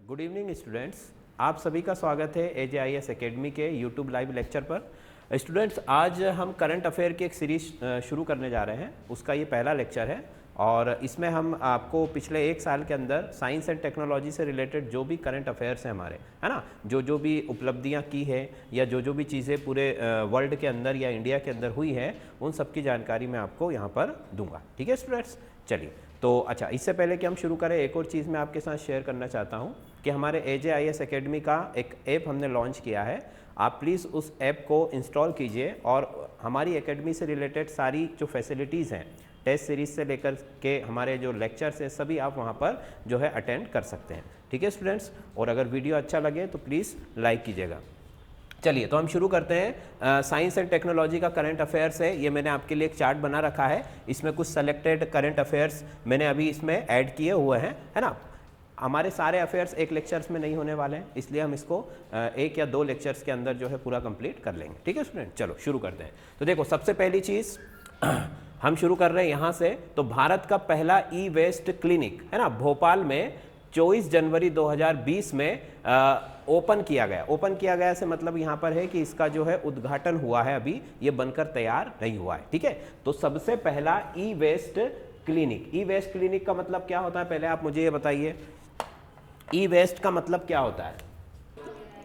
Good evening students, आप सभी का स्वागत है AJIS एकेडमी के यूट्यूब लाइव लेक्चर पर। स्टूडेंट्स, आज हम करंट अफेयर की एक सीरीज शुरू करने जा रहे हैं। उसका ये पहला लेक्चर है और इसमें हम आपको पिछले एक साल के अंदर साइंस एंड टेक्नोलॉजी से रिलेटेड जो भी करंट अफेयर्स हैं हमारे, है ना, जो भी उपलब्धियां की है या जो भी चीज़ें पूरे वर्ल्ड के अंदर या इंडिया के अंदर हुई है, उन सब की जानकारी मैं आपको यहाँ पर दूंगा। ठीक है स्टूडेंट्स, चलिए। तो अच्छा, इससे पहले कि हम शुरू करें, एक और चीज़ मैं आपके साथ शेयर करना चाहता हूँ कि हमारे AJIS एकेडमी का एक ऐप हमने लॉन्च किया है। आप प्लीज़ उस ऐप को इंस्टॉल कीजिए और हमारी एकेडमी से रिलेटेड सारी जो फैसिलिटीज़ हैं, टेस्ट सीरीज से लेकर के हमारे जो लेक्चर्स हैं, सभी आप वहाँ पर जो है अटेंड कर सकते हैं। ठीक है स्टूडेंट्स, और अगर वीडियो अच्छा लगे तो प्लीज़ लाइक कीजिएगा। चलिए, तो हम शुरू करते हैं। साइंस एंड टेक्नोलॉजी का करंट अफेयर्स है। ये मैंने आपके लिए एक चार्ट बना रखा है, इसमें कुछ सेलेक्टेड करंट अफेयर्स मैंने अभी इसमें ऐड किए हुए हैं, है ना। हमारे सारे अफेयर्स एक लेक्चर्स में नहीं होने वाले हैं, इसलिए हम इसको एक या दो लेक्चर्स के अंदर जो है पूरा कंप्लीट कर लेंगे। ठीक है स्टूडेंट, चलो शुरू करते हैं। तो देखो, सबसे पहली चीज़ हम शुरू कर रहे हैं यहाँ से। तो भारत का पहला ई वेस्ट क्लिनिक, है ना, भोपाल में 24 जनवरी 2020 में ओपन किया गया। ओपन किया गया से मतलब यहाँ पर है कि इसका जो है उद्घाटन हुआ है, अभी ये बनकर तैयार नहीं हुआ है। ठीक है, तो सबसे पहला ई वेस्ट क्लिनिक। ई वेस्ट क्लिनिक का मतलब क्या होता है, पहले आप मुझे ये बताइए। ई वेस्ट का मतलब क्या होता है?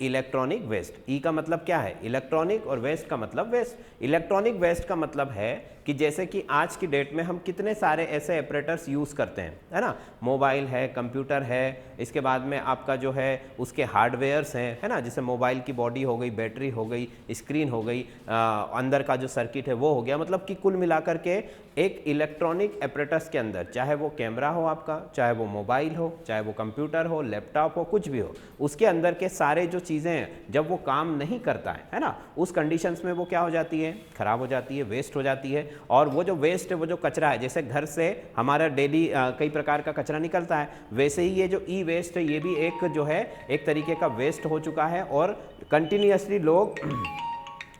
Electronic waste. ई का मतलब क्या है? इलेक्ट्रॉनिक, और वेस्ट का मतलब वेस्ट। इलेक्ट्रॉनिक वेस्ट का मतलब है कि जैसे कि आज की डेट में हम कितने सारे ऐसे ऑपरेटर्स यूज़ करते हैं, है ना। मोबाइल है, कंप्यूटर है, इसके बाद में आपका जो है उसके हार्डवेयर्स हैं, है ना, जैसे मोबाइल की बॉडी हो गई, बैटरी हो गई, स्क्रीन हो गई, अंदर का जो सर्किट है वो हो गया। मतलब कि कुल मिलाकर के एक इलेक्ट्रॉनिक ऑपरेटर्स के अंदर, चाहे वो कैमरा हो आपका, चाहे वो मोबाइल हो, चाहे वो कंप्यूटर हो, लैपटॉप हो, कुछ भी हो, उसके अंदर के सारे जो चीज़ें हैं, जब वो काम नहीं करता है ना, उस कंडीशंस में वो क्या हो जाती है? खराब हो जाती है, वेस्ट हो जाती है। और वो जो वेस्ट है, वो जो कचरा है, जैसे घर से हमारा डेली कई प्रकार का कचरा निकलता है, वैसे ही ये जो ई वेस्ट है, ये भी एक जो है एक तरीके का वेस्ट हो चुका है। और कंटिन्यूअसली लोग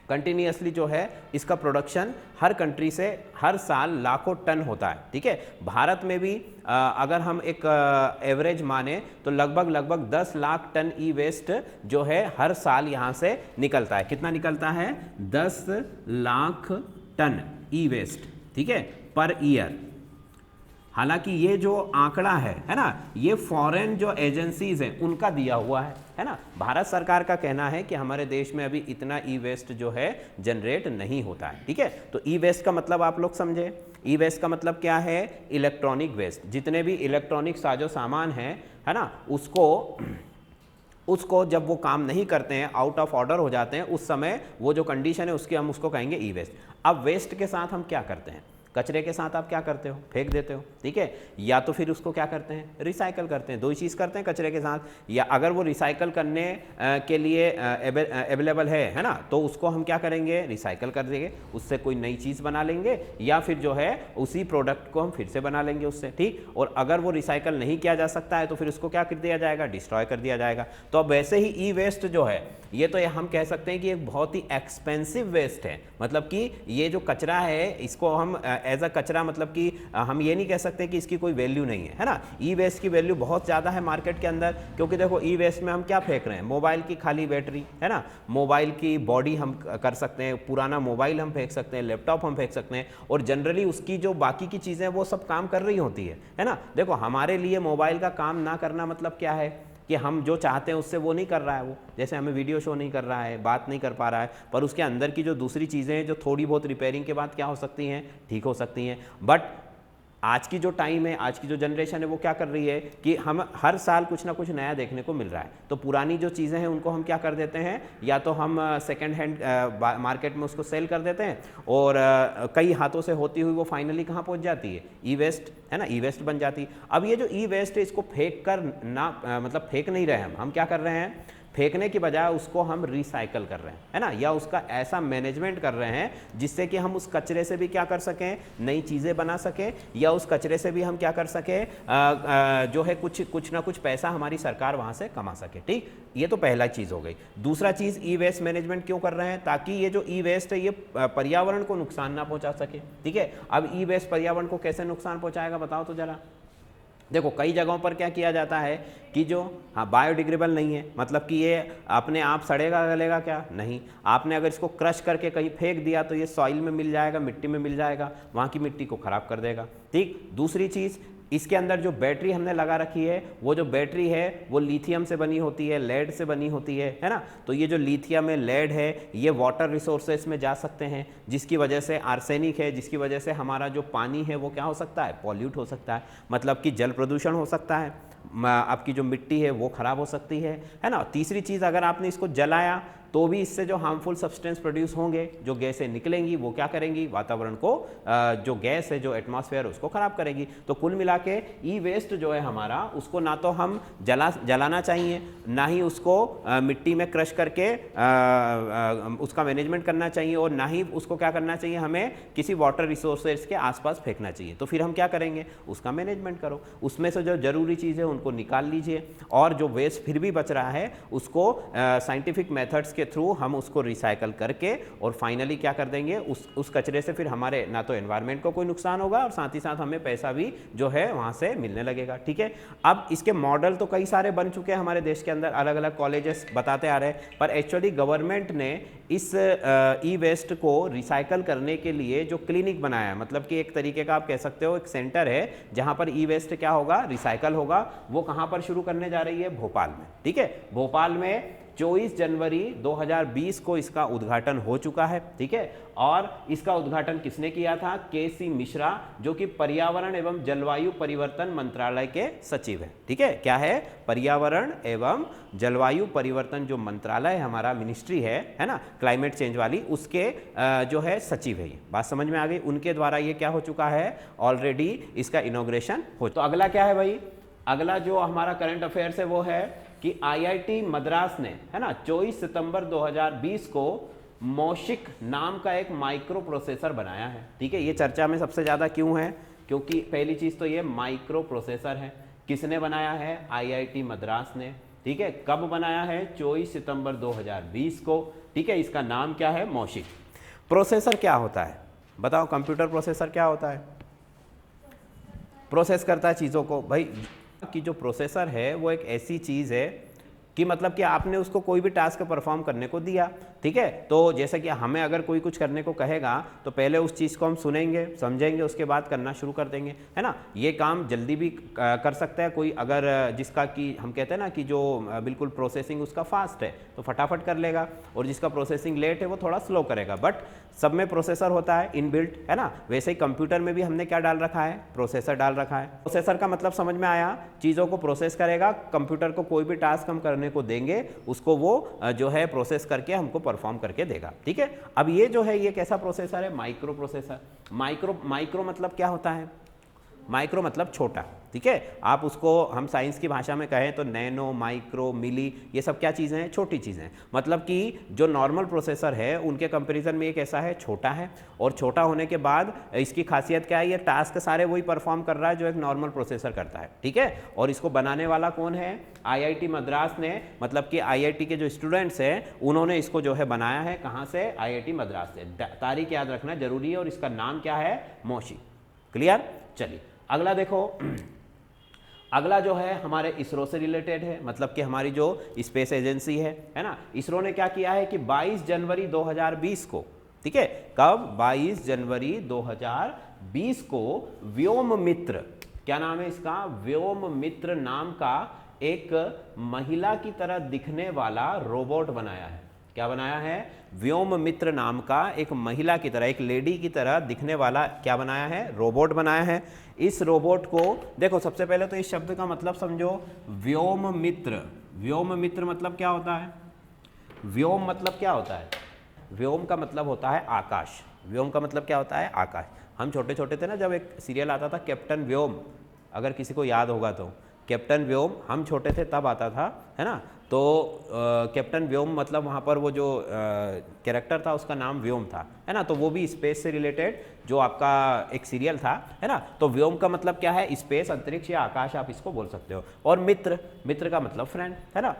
कंटिन्यूअसली जो है इसका प्रोडक्शन हर कंट्री से हर साल लाखों टन होता है। ठीक है, भारत में भी अगर हम एक एवरेज माने तो लगभग 10 लाख टन ई वेस्ट जो है हर साल यहाँ से निकलता है। कितना निकलता है? 10 लाख टन ई वेस्ट, ठीक है, पर ईयर। हालांकि ये जो आंकड़ा है ना, ये फॉरेन जो एजेंसीज हैं उनका दिया हुआ है ना। भारत सरकार का कहना है कि हमारे देश में अभी इतना ई वेस्ट जो है जनरेट नहीं होता है। ठीक है, तो ई वेस्ट का मतलब आप लोग समझे। ई वेस्ट का मतलब क्या है? Electronic waste. जितने भी इलेक्ट्रॉनिक साजो सामान हैं, है ना, उसको जब वो काम नहीं करते हैं, आउट ऑफ ऑर्डर हो जाते हैं, उस समय वो जो कंडीशन है उसकी हम उसको कहेंगे ई वेस्ट। अब वेस्ट के साथ हम क्या करते हैं? कचरे के साथ आप क्या करते हो? फेंक देते हो। ठीक है, या तो फिर उसको क्या करते हैं? रिसाइकल करते हैं। दो ही चीज़ करते हैं कचरे के साथ। या अगर वो रिसाइकल करने के लिए अवेलेबल है ना, तो उसको हम क्या करेंगे? रिसाइकल कर देंगे, उससे कोई नई चीज़ बना लेंगे, या फिर जो है उसी प्रोडक्ट को हम फिर से बना लेंगे उससे। ठीक, और अगर वो रिसाइकल नहीं किया जा सकता है तो फिर उसको क्या कर दिया जाएगा? डिस्ट्रॉय कर दिया जाएगा। तो अब वैसे ही ई वेस्ट जो है, ये तो हम कह सकते हैं कि एक बहुत ही एक्सपेंसिव वेस्ट है। मतलब कि ये जो कचरा है, इसको हम एज अ कचरा, मतलब कि हम ये नहीं कह सकते कि इसकी कोई वैल्यू नहीं है ना। ई वेस्ट की वैल्यू बहुत ज़्यादा है मार्केट के अंदर, क्योंकि देखो ई वेस्ट में हम क्या फेंक रहे हैं? मोबाइल की खाली बैटरी, है ना, मोबाइल की बॉडी हम कर सकते हैं, पुराना मोबाइल हम फेंक सकते हैं, लैपटॉप हम फेंक सकते हैं, और जनरली उसकी जो बाकी की चीज़ें वो सब काम कर रही होती है ना। देखो, हमारे लिए मोबाइल का काम ना करना मतलब क्या है कि हम जो चाहते हैं उससे वो नहीं कर रहा है। वो जैसे हमें वीडियो शो नहीं कर रहा है, बात नहीं कर पा रहा है, पर उसके अंदर की जो दूसरी चीज़ें हैं जो थोड़ी बहुत रिपेयरिंग के बाद क्या हो सकती हैं? ठीक हो सकती हैं। बट आज की जो टाइम है, आज की जो जनरेशन है, वो क्या कर रही है कि हम हर साल कुछ ना कुछ नया देखने को मिल रहा है। तो पुरानी जो चीज़ें हैं उनको हम क्या कर देते हैं? या तो हम सेकेंड हैंड मार्केट में उसको सेल कर देते हैं, और कई हाथों से होती हुई वो फाइनली कहाँ पहुँच जाती है? ई वेस्ट, है ना, ई वेस्ट बन जाती है। अब ये जो ई वेस्ट है, इसको फेंक कर ना, मतलब फेंक नहीं रहे हम क्या कर रहे हैं? फेंकने की बजाय उसको हम रिसाइकल कर रहे हैं, है ना, या उसका ऐसा मैनेजमेंट कर रहे हैं जिससे कि हम उस कचरे से भी क्या कर सकें? नई चीज़ें बना सकें, या उस कचरे से भी हम क्या कर सकें? जो है कुछ ना कुछ पैसा हमारी सरकार वहाँ से कमा सके। ठीक, ये तो पहला चीज़ हो गई। दूसरा चीज़, ई वेस्ट मैनेजमेंट क्यों कर रहे हैं? ताकि ये जो ई वेस्ट है ये पर्यावरण को नुकसान ना पहुँचा सके। ठीक है, अब ई वेस्ट पर्यावरण को कैसे नुकसान पहुँचाएगा, बताओ तो ज़रा। देखो कई जगहों पर क्या किया जाता है कि जो हाँ बायोडिग्रेडेबल नहीं है, मतलब कि ये अपने आप सड़ेगा गलेगा क्या, नहीं। आपने अगर इसको क्रश करके कहीं फेंक दिया तो ये सॉइल में मिल जाएगा, मिट्टी में मिल जाएगा, वहाँ की मिट्टी को ख़राब कर देगा। ठीक, दूसरी चीज़, इसके अंदर जो बैटरी हमने लगा रखी है, वो जो बैटरी है वो लिथियम से बनी होती है, लेड से बनी होती है ना। तो ये जो लिथियम है, लेड है, ये वाटर रिसोर्सेस में जा सकते हैं, जिसकी वजह से आर्सेनिक है, जिसकी वजह से हमारा जो पानी है वो क्या हो सकता है, पॉल्यूट हो सकता है, मतलब कि जल प्रदूषण हो सकता है, आपकी जो मिट्टी है वो खराब हो सकती है ना। तीसरी चीज़, अगर आपने इसको जलाया तो भी इससे जो हार्मफुल सब्सटेंस प्रोड्यूस होंगे, जो गैसें निकलेंगी, वो क्या करेंगी, वातावरण को, जो गैस है, जो एटमॉस्फेयर उसको खराब करेगी। तो कुल मिला के ई वेस्ट जो है हमारा, उसको ना तो हम जलाना चाहिए, ना ही उसको मिट्टी में क्रश करके उसका मैनेजमेंट करना चाहिए, और ना ही उसको क्या करना चाहिए, हमें किसी वाटर रिसोर्सेज के आसपास फेंकना चाहिए। तो फिर हम क्या करेंगे, उसका मैनेजमेंट करो, उसमें से जो जरूरी चीज़ है उनको निकाल लीजिए, और जो वेस्ट फिर भी बच रहा है उसको साइंटिफिक मेथड्स के थ्रू हम उसको रिसाइकल करके और फाइनली क्या कर देंगे, उस कचरे से फिर हमारे ना तो एनवायरनमेंट को कोई नुकसान होगा और साथ ही साथ हमें पैसा भी जो है वहाँ से मिलने लगेगा। ठीक है, अब इसके मॉडल तो कई सारे बन चुके हैं हमारे देश के अंदर, अलग अलग कॉलेजेस बताते आ रहे हैं, पर एक्चुअली गवर्नमेंट ने इस ई वेस्ट को रिसाइकल करने के लिए जो क्लिनिक बनाया है, मतलब कि एक तरीके का आप कह सकते हो एक सेंटर है जहाँ पर ई वेस्ट क्या होगा, रिसाइकल होगा। वो कहाँ पर शुरू करने जा रही है, भोपाल में। ठीक है, भोपाल में 24 जनवरी 2020 को इसका उद्घाटन हो चुका है। ठीक है, और इसका उद्घाटन किसने किया था, के.सी. मिश्रा, जो कि पर्यावरण एवं जलवायु परिवर्तन मंत्रालय के सचिव है। ठीक है, क्या है, पर्यावरण एवं जलवायु परिवर्तन जो मंत्रालय हमारा मिनिस्ट्री है ना, क्लाइमेट चेंज वाली, उसके जो है सचिव है। ये बात समझ में आ गई, उनके द्वारा ये क्या हो चुका है, ऑलरेडी इसका इनॉग्रेशन हो। तो अगला क्या है भाई, अगला जो हमारा करंट अफेयर्स है वो है कि आईआईटी मद्रास ने, है ना, 24 सितंबर 2020 को मौशिक नाम का एक माइक्रो प्रोसेसर बनाया है। ठीक है, ये चर्चा में सबसे ज़्यादा क्यों है, क्योंकि पहली चीज़ तो ये माइक्रो प्रोसेसर है। किसने बनाया है, आईआईटी मद्रास ने। ठीक है, कब बनाया है, 24 सितंबर 2020 को। ठीक है, इसका नाम क्या है, मौशिक। प्रोसेसर क्या होता है बताओ, कंप्यूटर प्रोसेसर क्या होता है, प्रोसेस करता है चीज़ों को। भाई कि जो प्रोसेसर है वो एक ऐसी चीज़ है कि मतलब कि आपने उसको कोई भी टास्क परफॉर्म करने को दिया। ठीक है, तो जैसे कि हमें अगर कोई कुछ करने को कहेगा तो पहले उस चीज़ को हम सुनेंगे, समझेंगे, उसके बाद करना शुरू कर देंगे, है ना। ये काम जल्दी भी कर सकता है कोई, अगर जिसका कि हम कहते हैं ना कि जो बिल्कुल प्रोसेसिंग उसका फास्ट है तो फटाफट कर लेगा, और जिसका प्रोसेसिंग लेट है वो थोड़ा स्लो करेगा। बट सब में प्रोसेसर होता है इनबिल्ट, है ना। वैसे ही कंप्यूटर में भी हमने क्या डाल रखा है, प्रोसेसर डाल रखा है। प्रोसेसर का मतलब समझ में आया, चीज़ों को प्रोसेस करेगा। कंप्यूटर को कोई भी टास्क हम करने को देंगे, उसको वो जो है प्रोसेस करके हमको परफॉर्म करके देगा। ठीक है, अब ये जो है ये कैसा प्रोसेसर है, माइक्रो प्रोसेसर। माइक्रो मतलब क्या होता है, माइक्रो मतलब छोटा। ठीक है, आप उसको हम साइंस की भाषा में कहें तो नैनो, माइक्रो, मिली, ये सब क्या चीज़ें हैं, छोटी चीज़ें। मतलब कि जो नॉर्मल प्रोसेसर है उनके कंपैरिजन में ये कैसा है, छोटा है। और छोटा होने के बाद इसकी खासियत क्या है, ये टास्क सारे वही परफॉर्म कर रहा है जो एक नॉर्मल प्रोसेसर करता है। ठीक है, और इसको बनाने वाला कौन है, आईआईटी मद्रास ने, मतलब कि आईआईटी के जो स्टूडेंट्स हैं उन्होंने इसको जो है बनाया है। कहाँ से, आईआईटी मद्रास से। तारीख याद रखना जरूरी है, और इसका नाम क्या है, मौशिक। क्लियर, चलिए अगला देखो। अगला जो है हमारे इसरो से रिलेटेड है, मतलब कि हमारी जो स्पेस एजेंसी है ना। इसरो ने क्या किया है कि 22 जनवरी 2020 को, ठीक है, कब, 22 जनवरी 2020 को व्योम मित्र, क्या नाम है इसका, व्योम मित्र नाम का एक महिला की तरह दिखने वाला रोबोट बनाया है। क्या बनाया है, व्योम मित्र नाम का एक महिला की तरह, एक लेडी की तरह दिखने वाला क्या बनाया है, रोबोट बनाया है। इस रोबोट को देखो, सबसे पहले तो इस शब्द का मतलब समझो, व्योम मित्र। व्योम मित्र मतलब क्या होता है, व्योम मतलब क्या होता है, व्योम का मतलब होता है आकाश। व्योम का मतलब क्या होता है, आकाश। हम छोटे छोटे थे ना, जब एक सीरियल आता था कैप्टन व्योम, अगर किसी को याद होगा तो, कैप्टन व्योम, हम छोटे थे तब आता था, है ना। तो कैप्टन व्योम मतलब वहाँ पर वो जो कैरेक्टर था उसका नाम व्योम था, है ना। तो वो भी स्पेस से रिलेटेड जो आपका एक सीरियल था, है ना। तो व्योम का मतलब क्या है, स्पेस, अंतरिक्ष या आकाश आप इसको बोल सकते हो। और मित्र, मित्र का मतलब फ्रेंड, है ना।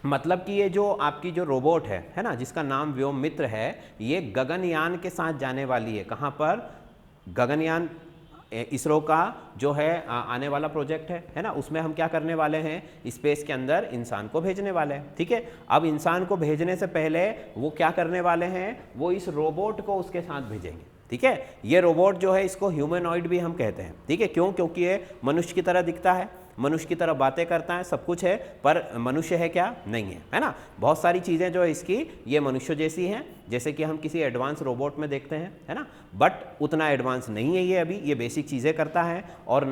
मतलब कि ये जो आपकी जो रोबोट है ना, जिसका नाम व्योम मित्र है, ये गगनयान के साथ जाने वाली है। कहाँ पर, गगनयान इसरो का जो है आने वाला प्रोजेक्ट है ना, उसमें हम क्या करने वाले हैं, स्पेस के अंदर इंसान को भेजने वाले हैं। ठीक है, अब इंसान को भेजने से पहले वो क्या करने वाले हैं, वो इस रोबोट को उसके साथ भेजेंगे। ठीक है, ये रोबोट जो है इसको ह्यूमनॉइड भी हम कहते हैं। ठीक है, क्यों, क्योंकि ये मनुष्य की तरह दिखता है, मनुष्य की तरह बातें करता है, सब कुछ है, पर मनुष्य है क्या, नहीं है, है ना। बहुत सारी चीज़ें जो है इसकी ये मनुष्य जैसी हैं, जैसे कि हम किसी एडवांस रोबोट में देखते हैं, है ना, बट उतना एडवांस नहीं है ये अभी, ये बेसिक चीज़ें करता है। और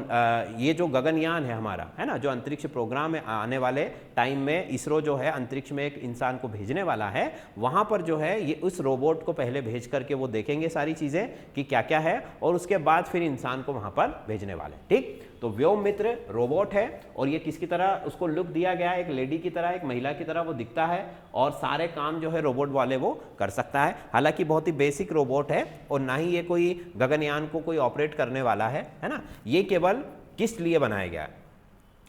ये जो गगनयान है हमारा, है ना, जो अंतरिक्ष प्रोग्राम है, आने वाले टाइम में इसरो जो है अंतरिक्ष में एक इंसान को भेजने वाला है, वहाँ पर जो है ये उस रोबोट को पहले भेज करके वो देखेंगे सारी चीज़ें कि क्या क्या है, और उसके बाद फिर इंसान को वहाँ पर भेजने वाले। ठीक, तो व्योम मित्र रोबोट है, और ये किसकी तरह उसको लुक दिया गया है, एक लेडी की तरह, एक महिला की तरह वो दिखता है, और सारे काम जो है रोबोट वाले वो कर सकता है। हालांकि बहुत ही बेसिक रोबोट है, और ना ही ये कोई गगनयान को कोई ऑपरेट करने वाला है ना। ये केवल किस लिए बनाया गया है,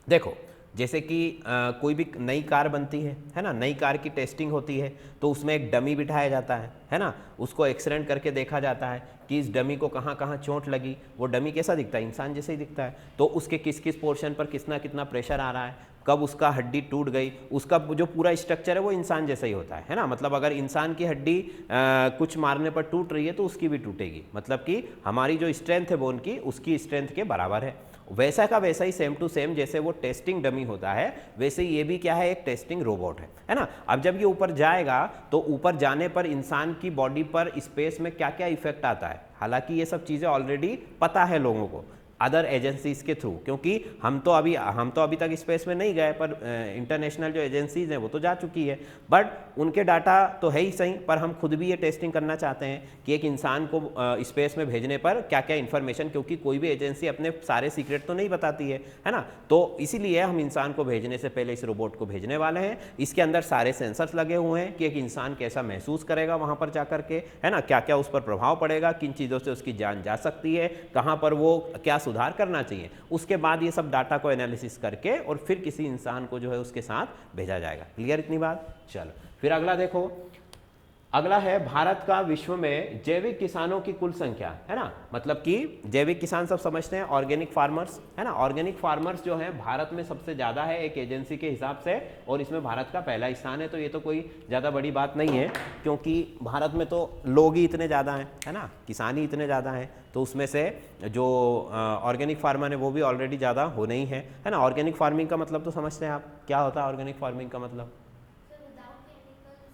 देखो, जैसे कि कोई भी नई कार बनती है ना, नई कार की टेस्टिंग होती है, तो उसमें एक डमी बिठाया जाता है ना, उसको एक्सीडेंट करके देखा जाता है कि इस डमी को कहाँ कहाँ चोट लगी। वो डमी कैसा दिखता है, इंसान जैसे ही दिखता है, तो उसके किस किस पोर्शन पर कितना कितना प्रेशर आ रहा है, कब उसका हड्डी टूट गई, उसका जो पूरा स्ट्रक्चर है वो इंसान जैसा ही होता है ना। मतलब अगर इंसान की हड्डी कुछ मारने पर टूट रही है तो उसकी भी टूटेगी, मतलब कि हमारी जो स्ट्रेंथ है बोन की, उसकी स्ट्रेंथ के बराबर है। वैसा का वैसा ही सेम टू सेम, जैसे वो टेस्टिंग डमी होता है, वैसे ही ये भी क्या है, एक टेस्टिंग रोबोट है ना। अब जब ये ऊपर जाएगा तो ऊपर जाने पर इंसान की बॉडी पर स्पेस में क्या क्या इफेक्ट आता है, हालांकि ये सब चीज़ें ऑलरेडी पता है लोगों को अदर एजेंसीज के थ्रू, क्योंकि हम तो अभी तक स्पेस में नहीं गए, पर इंटरनेशनल जो एजेंसीज हैं वो तो जा चुकी है, बट उनके डाटा तो है ही सही, पर हम खुद भी ये टेस्टिंग करना चाहते हैं कि एक इंसान को स्पेस में भेजने पर क्या क्या इन्फॉर्मेशन, क्योंकि कोई भी एजेंसी अपने सारे सीक्रेट तो नहीं बताती है ना, तो इसीलिए हम इंसान को भेजने से पहले इस रोबोट को भेजने वाले हैं। इसके अंदर सारे सेंसर्स लगे हुए हैं कि एक इंसान कैसा महसूस करेगा वहाँ पर जा करके, है ना, क्या क्या उस पर प्रभाव पड़ेगा, किन चीज़ों से उसकी जान जा सकती है, कहाँ पर वो क्या सुधार करना चाहिए। उसके बाद ये सब डाटा को एनालिसिस करके और फिर किसी इंसान को जो है उसके साथ भेजा जाएगा। क्लियर इतनी बात। चलो फिर अगला देखो, अगला है भारत का विश्व में जैविक किसानों की कुल संख्या, है ना, मतलब कि जैविक किसान सब समझते हैं, ऑर्गेनिक फार्मर्स, है ना। ऑर्गेनिक फार्मर्स जो है भारत में सबसे ज़्यादा है एक एजेंसी के हिसाब से, और इसमें भारत का पहला स्थान है। तो ये तो कोई ज़्यादा बड़ी बात नहीं है, क्योंकि भारत में तो लोग ही इतने ज़्यादा हैं, है ना, किसान ही इतने ज़्यादा हैं, तो उसमें से जो ऑर्गेनिक फार्मर है वो भी ऑलरेडी ज़्यादा होने ही है ना। ऑर्गेनिक फार्मिंग का मतलब तो समझते हैं आप, क्या होता है ऑर्गेनिक फार्मिंग का मतलब,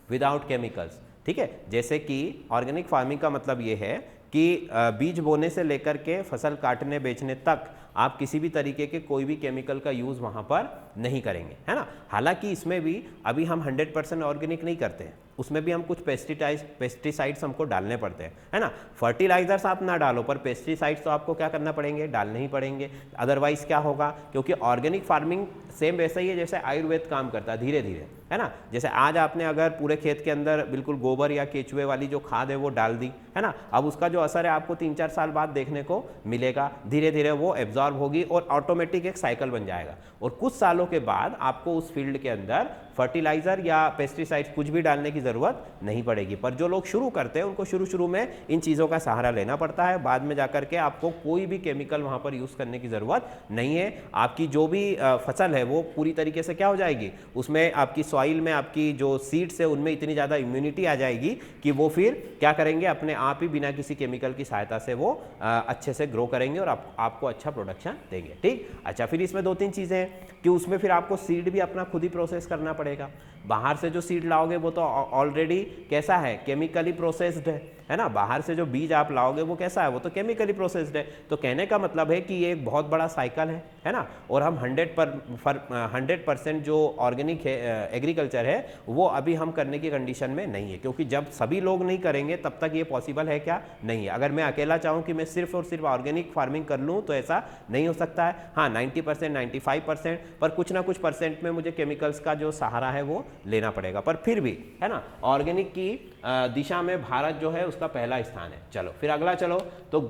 विदाउट केमिकल्स। ठीक है, जैसे कि ऑर्गेनिक फार्मिंग का मतलब ये है कि बीज बोने से लेकर के फसल काटने बेचने तक आप किसी भी तरीके के कोई भी केमिकल का यूज़ वहाँ पर नहीं करेंगे, है ना। हालांकि इसमें भी अभी हम 100% ऑर्गेनिक नहीं करते हैं, उसमें भी हम कुछ पेस्टिसाइड्स हमको डालने पड़ते हैं, है ना। फर्टिलाइजर्स आप ना डालो, पर पेस्टिसाइड्स तो आपको क्या करना पड़ेंगे, डालने ही पड़ेंगे, अदरवाइज क्या होगा, क्योंकि ऑर्गेनिक फार्मिंग सेम वैसा ही है जैसे आयुर्वेद काम करता है, धीरे धीरे, है ना। जैसे आज आपने अगर पूरे खेत के अंदर बिल्कुल गोबर या केचुए वाली जो खाद है वो डाल दी, है ना, अब उसका जो असर है आपको 3-4 साल बाद देखने को मिलेगा, धीरे धीरे वो एब्जॉर्ब होगी और ऑटोमेटिक एक साइकिल बन जाएगा, और कुछ सालों के बाद आपको उस फील्ड के अंदर फर्टिलाइजर या पेस्टिसाइड्स कुछ भी डालने की ज़रूरत नहीं पड़ेगी। पर जो लोग शुरू करते हैं उनको शुरू में इन चीज़ों का सहारा लेना पड़ता है, बाद में जाकर के आपको कोई भी केमिकल वहाँ पर यूज़ करने की ज़रूरत नहीं है। आपकी जो भी फसल है वो पूरी तरीके से क्या हो जाएगी, उसमें आपकी सॉइल में आपकी जो सीड्स है उनमें इतनी ज़्यादा इम्यूनिटी आ जाएगी कि वो फिर क्या करेंगे, अपने आप ही बिना किसी केमिकल की सहायता से वो अच्छे से ग्रो करेंगे और आपको अच्छा प्रोडक्शन देंगे। ठीक, अच्छा, फिर इसमें 2-3 चीज़ें हैं कि उसमें फिर आपको सीड भी अपना खुद ही प्रोसेस करना पड़ेगा। बाहर से जो सीड लाओगे वो तो ऑलरेडी कैसा है, केमिकली प्रोसेस्ड है ना। बाहर से जो बीज आप लाओगे वो कैसा है, वो तो केमिकली प्रोसेस्ड है। तो कहने का मतलब है कि ये एक बहुत बड़ा साइकिल है ना। और हम 100% जो ऑर्गेनिक एग्रीकल्चर है वो अभी हम करने की कंडीशन में नहीं है, क्योंकि जब सभी लोग नहीं करेंगे तब तक ये पॉसिबल है क्या, नहीं है। अगर मैं अकेला चाहूँ कि मैं सिर्फ और सिर्फ ऑर्गेनिक फार्मिंग कर लूँ तो ऐसा नहीं हो सकता है। हाँ, 90%, 95%, पर कुछ ना कुछ परसेंट में मुझे केमिकल्स का जो सहारा है वो लेना पड़ेगा, पर फिर भी, है ना, ऑर्गेनिक की दिशा में भारत जो है उसका पहला स्थान है। चलो फिर अगला चलो, तो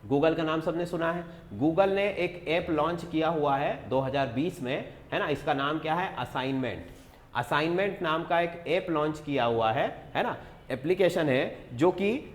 गूगल का नाम सबने सुना है। गूगल ने एक ऐप लॉन्च किया हुआ है 2020 में, है ना। इसका नाम क्या है, असाइनमेंट नाम का एक ऐप लॉन्च किया हुआ है ना। एप्लीकेशन है जो कि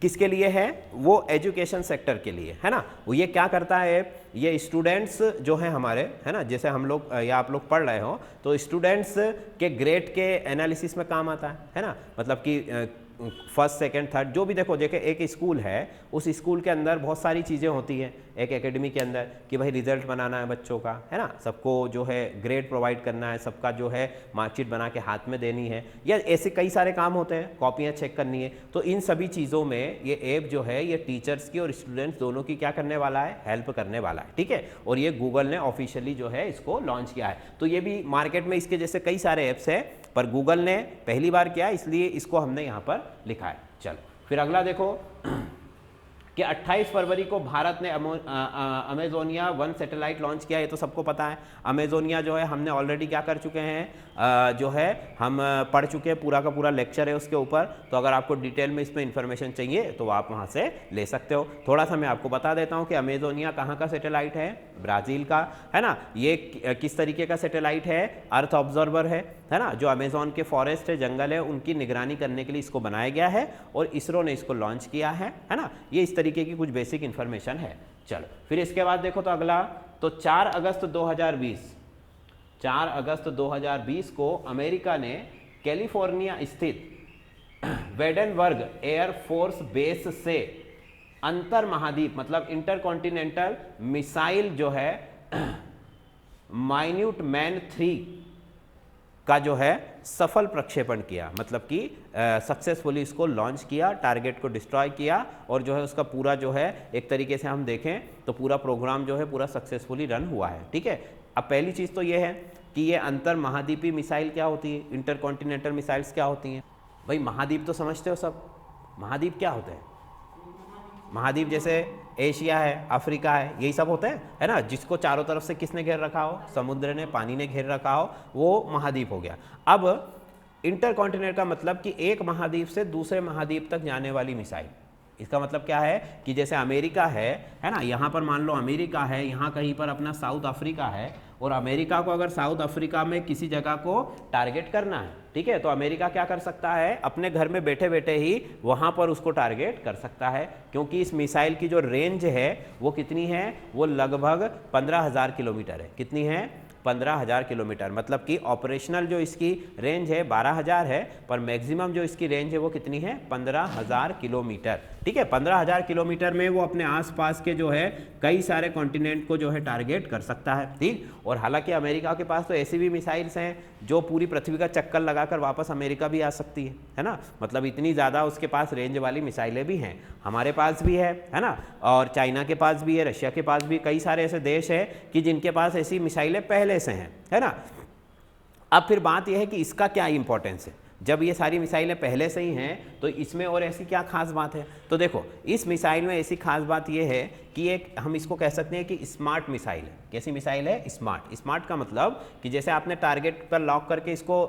किसके लिए है, वो एजुकेशन सेक्टर के लिए, है ना। वो ये क्या करता है, ये स्टूडेंट्स जो हैं हमारे, है ना, जैसे हम लोग या आप लोग पढ़ रहे हो तो स्टूडेंट्स के ग्रेड के एनालिसिस में काम आता है ना। मतलब कि फर्स्ट सेकंड थर्ड जो भी देखो, देखिए एक स्कूल है, उस स्कूल के अंदर बहुत सारी चीज़ें होती हैं एक एकेडमी के अंदर, कि भाई रिजल्ट बनाना है बच्चों का, है ना, सबको जो है ग्रेड प्रोवाइड करना है, सबका जो है मार्कशीट बना के हाथ में देनी है, या ऐसे कई सारे काम होते हैं, कॉपियाँ चेक करनी है। तो इन सभी चीज़ों में ये ऐप जो है ये टीचर्स की और स्टूडेंट्स दोनों की क्या करने वाला है, हेल्प करने वाला है, ठीक है। और ये गूगल ने ऑफिशियली जो है इसको लॉन्च किया है। तो ये भी मार्केट में इसके जैसे कई सारे ऐप्स हैं, पर गूगल ने पहली बार किया, इसलिए इसको हमने यहाँ पर लिखा है। चलो फिर अगला देखो कि 28 फरवरी को भारत ने अमेजोनिया 1 सैटेलाइट लॉन्च किया। ये तो सबको पता है। अमेजोनिया जो है हमने ऑलरेडी क्या कर चुके हैं, जो है हम पढ़ चुके हैं, पूरा का पूरा लेक्चर है उसके ऊपर। तो अगर आपको डिटेल में इसमें इन्फॉर्मेशन चाहिए तो आप वहाँ से ले सकते हो। थोड़ा सा मैं आपको बता देता हूँ कि अमेजोनिया कहाँ का सैटेलाइट है, ब्राज़ील का, है ना। ये किस तरीके का सैटेलाइट है, अर्थ ऑब्जर्वर है ना, जो अमेजोन के फॉरेस्ट है, जंगल है, उनकी निगरानी करने के लिए इसको बनाया गया है और इसरो ने इसको लॉन्च किया है ना। ये इस तरीके की कुछ बेसिक इन्फॉर्मेशन है। चलो फिर इसके बाद देखो तो अगला, तो 4 अगस्त 2020 को अमेरिका ने कैलिफोर्निया स्थित वेडनबर्ग एयर फोर्स बेस से अंतर महाद्वीप मतलब इंटरकॉन्टिनेंटल मिसाइल जो है माइन्यूट मैन 3 का जो है सफल प्रक्षेपण किया। मतलब कि सक्सेसफुली इसको लॉन्च किया, टारगेट को डिस्ट्रॉय किया और जो है उसका पूरा जो है एक तरीके से हम देखें तो पूरा प्रोग्राम जो है पूरा सक्सेसफुली रन हुआ है, ठीक है। अब पहली चीज़ तो ये है कि ये अंतर महाद्वीपीय मिसाइल क्या होती है, इंटरकॉन्टिनेंटल मिसाइल्स क्या होती हैं। भाई महाद्वीप तो समझते हो सब, महाद्वीप क्या होते हैं, महाद्वीप जैसे एशिया है, अफ्रीका है, यही सब होते हैं, है ना। जिसको चारों तरफ से किसने घेर रखा हो, समुद्र ने, पानी ने घेर रखा हो, वो महाद्वीप हो गया। अब इंटरकॉन्टिनेंट का मतलब कि एक महाद्वीप से दूसरे महाद्वीप तक जाने वाली मिसाइल। इसका मतलब क्या है कि जैसे अमेरिका है ना, यहाँ पर मान लो अमेरिका है, यहाँ कहीं पर अपना साउथ अफ्रीका है, और अमेरिका को अगर साउथ अफ्रीका में किसी जगह को टारगेट करना है, ठीक है, तो अमेरिका क्या कर सकता है, अपने घर में बैठे बैठे ही वहाँ पर उसको टारगेट कर सकता है। क्योंकि इस मिसाइल की जो रेंज है वो कितनी है, वो लगभग 15,000 किलोमीटर है। कितनी है, 15,000 किलोमीटर। मतलब कि ऑपरेशनल जो इसकी रेंज है 12,000 है, पर मैक्सिमम जो इसकी रेंज है वो कितनी है, 15,000 किलोमीटर, ठीक है। 15,000 किलोमीटर में वो अपने आसपास के जो है कई सारे कॉन्टिनेंट को जो है टारगेट कर सकता है, ठीक। और हालांकि अमेरिका के पास तो ऐसी भी मिसाइल्स हैं जो पूरी पृथ्वी का चक्कर लगाकर वापस अमेरिका भी आ सकती है ना। मतलब इतनी ज़्यादा उसके पास रेंज वाली मिसाइलें भी हैं, हमारे पास भी है ना, और चाइना के पास भी है, रशिया के पास भी, कई सारे ऐसे देश हैं कि जिनके पास ऐसी मिसाइलें पहले से हैं, है ना। अब फिर बात यह है कि इसका क्या इंपॉर्टेंस है। जब ये सारी मिसाइलें पहले से ही हैं तो इसमें और ऐसी क्या खास बात है। तो देखो इस मिसाइल में ऐसी खास बात ये है कि एक हम इसको कह सकते हैं कि स्मार्ट मिसाइल है। कैसी मिसाइल है, स्मार्ट। स्मार्ट का मतलब कि जैसे आपने टारगेट पर लॉक करके इसको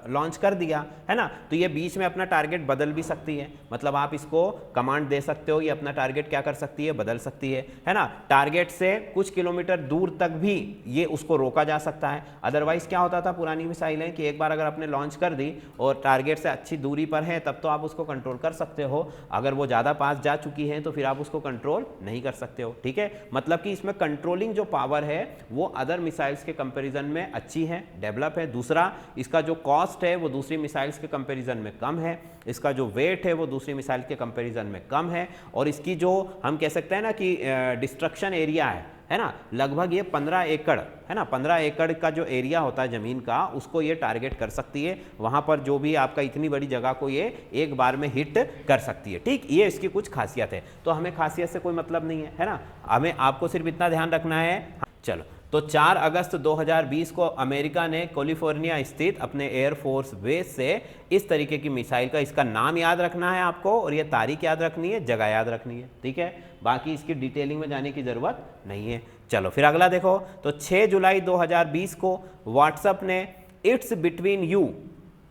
लॉन्च कर दिया, है ना, तो ये बीच में अपना टारगेट बदल भी सकती है। मतलब आप इसको कमांड दे सकते हो, ये अपना टारगेट क्या कर सकती है, बदल सकती है ना। टारगेट से कुछ किलोमीटर दूर तक भी ये उसको रोका जा सकता है। अदरवाइज क्या होता था पुरानी मिसाइलें कि एक बार अगर आपने लॉन्च कर दी और टारगेट से अच्छी दूरी पर है तब तो आप उसको कंट्रोल कर सकते हो, अगर वो ज़्यादा पास जा चुकी है तो फिर आप उसको कंट्रोल नहीं कर सकते हो, ठीक है। मतलब कि इसमें कंट्रोलिंग जो पावर है वो अदर मिसाइल्स के कंपैरिजन में अच्छी है, डेवलप है। दूसरा, इसका जो कॉस्ट है वो दूसरी मिसाइल्स के कंपैरिजन में कम है। इसका जो वेट है वो दूसरी मिसाइल के कंपैरिजन में कम है। और इसकी जो हम कह सकते हैं ना कि डिस्ट्रक्शन एरिया है ना, लगभग ये 15 एकड़ है ना, 15 एकड़ का जो एरिया होता है ज़मीन का, उसको ये टारगेट कर सकती है। वहाँ पर जो भी आपका इतनी बड़ी जगह को ये एक बार में हिट कर सकती है, ठीक। ये इसकी कुछ खासियत है। तो हमें खासियत से कोई मतलब नहीं है ना, हमें आपको सिर्फ इतना ध्यान रखना है। चलो, तो 4 अगस्त 2020 को अमेरिका ने कैलिफोर्निया स्थित अपने एयरफोर्स बेस से इस तरीके की मिसाइल का, इसका नाम याद रखना है आपको और ये तारीख याद रखनी है, जगह याद रखनी है, ठीक है। बाकी इसकी डिटेलिंग में जाने की ज़रूरत नहीं है। चलो फिर अगला देखो, तो 6 जुलाई 2020 को व्हाट्सएप ने इट्स बिटवीन यू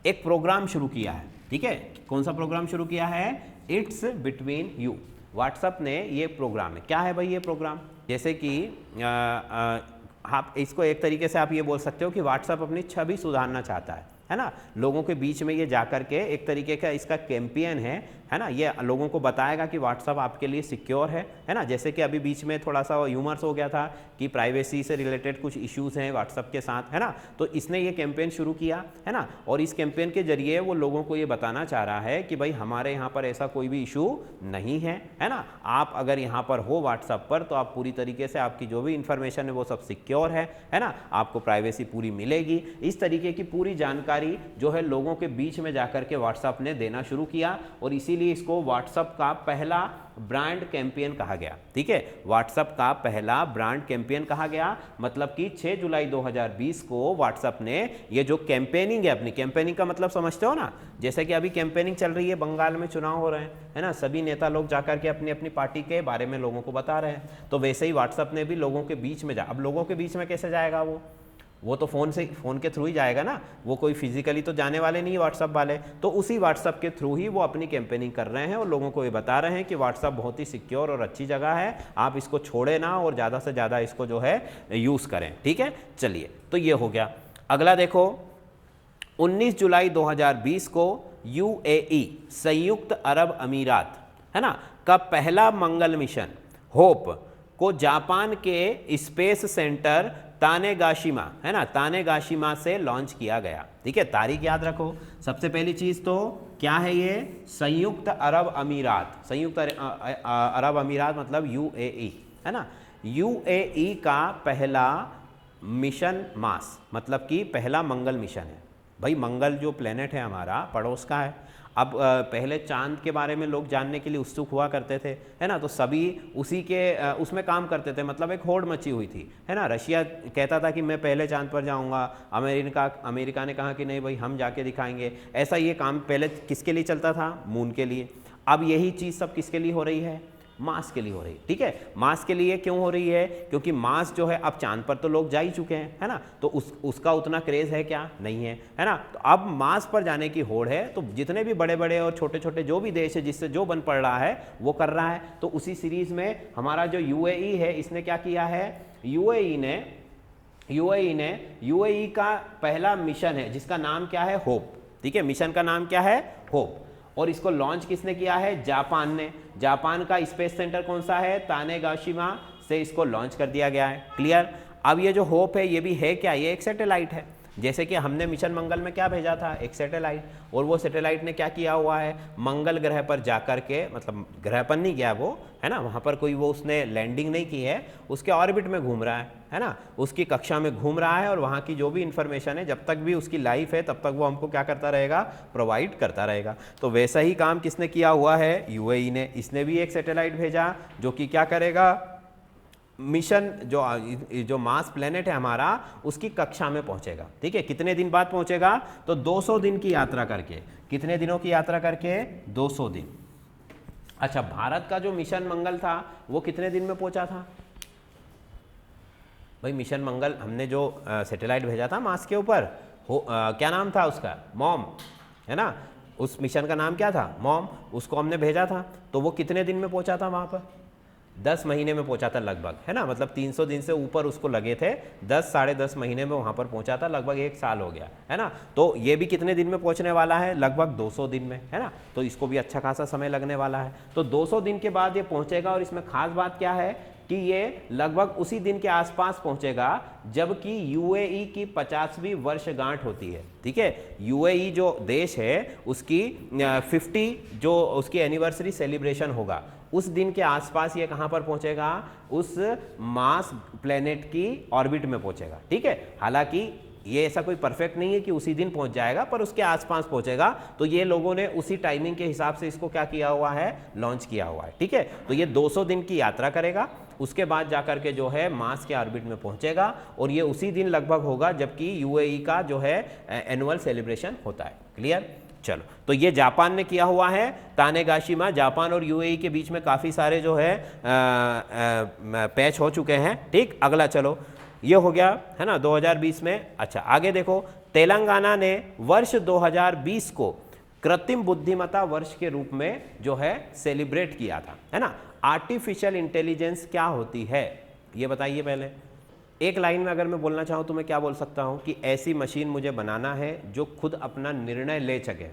एक प्रोग्राम शुरू किया है, ठीक है। कौन सा प्रोग्राम शुरू किया है, इट्स बिटवीन यू। व्हाट्सएप ने ये प्रोग्राम है, क्या है भाई ये प्रोग्राम, जैसे कि आप इसको एक तरीके से आप ये बोल सकते हो कि व्हाट्सएप अपनी छवि सुधारना चाहता है ना। लोगों के बीच में ये जाकर के एक तरीके का इसका कैंपेन है है ना, ये लोगों को बताएगा कि व्हाट्सअप आपके लिए सिक्योर है ना। जैसे कि अभी बीच में थोड़ा सा ह्यूमर्स हो गया था कि प्राइवेसी से रिलेटेड कुछ इश्यूज हैं व्हाट्सअप के साथ, है ना। तो इसने ये कैंपेन शुरू किया, है ना, और इस कैंपेन के जरिए वो लोगों को ये बताना चाह रहा है कि भाई हमारे यहाँ पर ऐसा कोई भी इशू नहीं है ना। आप अगर यहाँ पर हो व्हाट्सअप पर तो आप पूरी तरीके से आपकी जो भी इंफॉर्मेशन है वो सब सिक्योर है ना, आपको प्राइवेसी पूरी मिलेगी। इस तरीके की पूरी जानकारी जो है लोगों के बीच में जाकर के व्हाट्सएप ने देना शुरू किया और इसीलिए इसको व्हाट्सएप का पहला ब्रांड कैंपेन कहा गया। ठीक है, व्हाट्सएप का पहला ब्रांड कैंपेन कहा गया, मतलब कि 6 जुलाई 2020 को व्हाट्सएप ने ये जो कैंपेनिंग है अपनी, कैंपेनिंग का मतलब समझते हो ना, जैसे कि अभी कैंपेनिंग चल रही है, बंगाल में चुनाव हो रहे हैं, है ना, सभी नेता लोग जाकर के अपनी अपनी पार्टी के बारे में लोगों को बता रहे हैं, तो वैसे ही व्हाट्सएप ने भी लोगों के बीच में अब लोगों के बीच में कैसे जाएगा वो तो फ़ोन के थ्रू ही जाएगा ना, वो कोई फिजिकली तो जाने वाले नहीं व्हाट्सअप वाले, तो उसी व्हाट्सअप के थ्रू ही वो अपनी कैंपेनिंग कर रहे हैं और लोगों को ये बता रहे हैं कि व्हाट्सअप बहुत ही सिक्योर और अच्छी जगह है, आप इसको छोड़े ना और ज़्यादा से ज़्यादा इसको जो है यूज़ करें। ठीक है, चलिए, तो ये हो गया। अगला देखो, 19 जुलाई 2020 को UAE संयुक्त अरब अमीरात, है ना, का पहला मंगल मिशन होप को जापान के स्पेस सेंटर तानेगाशिमा, है ना, तानेगाशिमा से लॉन्च किया गया। ठीक है, तारीख याद रखो। सबसे पहली चीज तो क्या है, ये संयुक्त अरब अमीरात, संयुक्त अरब अमीरात मतलब UAE, है ना। UAE का पहला मिशन मार्स, मतलब कि पहला मंगल मिशन है। भाई मंगल जो प्लेनेट है हमारा पड़ोस का है। अब पहले चांद के बारे में लोग जानने के लिए उत्सुक हुआ करते थे, है ना, तो सभी उसी के उसमें काम करते थे, मतलब एक होड़ मची हुई थी, है ना। रशिया कहता था कि मैं पहले चांद पर जाऊंगा, अमेरिका ने कहा कि नहीं भाई हम जाके दिखाएंगे। ऐसा ये काम पहले किसके लिए चलता था, मून के लिए। अब यही चीज़ सब किसके लिए हो रही है, मार्स के लिए हो रही है। ठीक है, मार्स के लिए क्यों हो रही है, क्योंकि मार्स जो है अब चांद पर तो लोग जा ही चुके हैं, है ना, तो उसका उतना क्रेज है क्या, नहीं है ना। तो अब मार्स पर जाने की होड़ है, तो जितने भी बड़े बड़े और छोटे छोटे जो भी देश है जिससे जो बन पड़ रहा है वो कर रहा है। तो उसी सीरीज में हमारा जो UAE है इसने क्या किया है, UAE का पहला मिशन है जिसका नाम क्या है, होप। ठीक है, मिशन का नाम क्या है, होप, और इसको लॉन्च किसने किया है, जापान ने। जापान का स्पेस सेंटर कौन सा है, तानेगाशिमा से इसको लॉन्च कर दिया गया है। क्लियर। अब ये जो होप है ये भी है क्या, ये एक सैटेलाइट है। जैसे कि हमने मिशन मंगल में क्या भेजा था, एक सैटेलाइट, और वो सैटेलाइट ने क्या किया हुआ है, मंगल ग्रह पर जाकर के, मतलब ग्रह पर नहीं गया वो, है ना, वहाँ पर कोई वो उसने लैंडिंग नहीं की है, उसके ऑर्बिट में घूम रहा है ना, उसकी कक्षा में घूम रहा है और वहाँ की जो भी इंफॉर्मेशन है, जब तक भी उसकी लाइफ है तब तक वो हमको क्या करता रहेगा, प्रोवाइड करता रहेगा। तो वैसा ही काम किसने किया हुआ है, UAE ने। इसने भी एक सैटेलाइट भेजा जो कि क्या करेगा, मिशन जो मार्स प्लेनेट है हमारा उसकी कक्षा में पहुंचेगा। ठीक है, कितने दिन बाद पहुंचेगा, तो 200 दिन की यात्रा करके। कितने दिनों की यात्रा करके, 200 दिन। अच्छा, भारत का जो मिशन मंगल था वो कितने दिन में पहुंचा था भाई, मिशन मंगल हमने जो सैटेलाइट भेजा था मार्स के ऊपर, क्या नाम था उसका, मॉम, है ना, उस मिशन का नाम क्या था, मॉम। उसको हमने भेजा था, तो वो कितने दिन में पहुंचा था वहां पर, 10 महीने में पहुंचा था लगभग, है ना, मतलब 300 दिन से ऊपर उसको लगे थे, 10 साढ़े 10 महीने में वहां पर पहुंचा था, लगभग 1 साल हो गया, है ना। तो ये भी कितने दिन में पहुंचने वाला है, लगभग 200 दिन में, है ना, तो इसको भी अच्छा खासा समय लगने वाला है। तो 200 दिन के बाद ये पहुंचेगा, और इसमें खास बात क्या है कि ये लगभग उसी दिन के आसपास पहुंचेगा जबकि UAE की 50वीं वर्षगांठ होती है। ठीक है, UAE जो देश है उसकी 50 जो उसकी एनिवर्सरी सेलिब्रेशन होगा, उस दिन के आसपास ये कहां पर पहुंचेगा, उस मार्स प्लेनेट की ऑर्बिट में पहुंचेगा। ठीक है, हालांकि ये ऐसा कोई परफेक्ट नहीं है कि उसी दिन पहुंच जाएगा, पर उसके आसपास पहुंचेगा। तो ये लोगों ने उसी टाइमिंग के हिसाब से इसको क्या किया हुआ है, लॉन्च किया हुआ है। ठीक है, तो ये 200 दिन की यात्रा करेगा, उसके बाद जाकर के जो है मार्स के ऑर्बिट में पहुंचेगा, और ये उसी दिन लगभग होगा जबकि UAE का जो है एनुअल सेलिब्रेशन होता है। क्लियर। चलो, तो ये जापान ने किया हुआ है, तानेगाशिमा। जापान और UAE के बीच में काफ़ी सारे जो है पैच हो चुके हैं। ठीक, अगला चलो, ये हो गया, है ना, 2020 में। अच्छा, आगे देखो, तेलंगाना ने वर्ष 2020 को कृत्रिम बुद्धिमत्ता वर्ष के रूप में जो है सेलिब्रेट किया था, है ना। आर्टिफिशियल इंटेलिजेंस क्या होती है ये बताइए पहले। एक लाइन में अगर मैं बोलना चाहूँ तो मैं क्या बोल सकता हूँ कि ऐसी मशीन मुझे बनाना है जो खुद अपना निर्णय ले सके।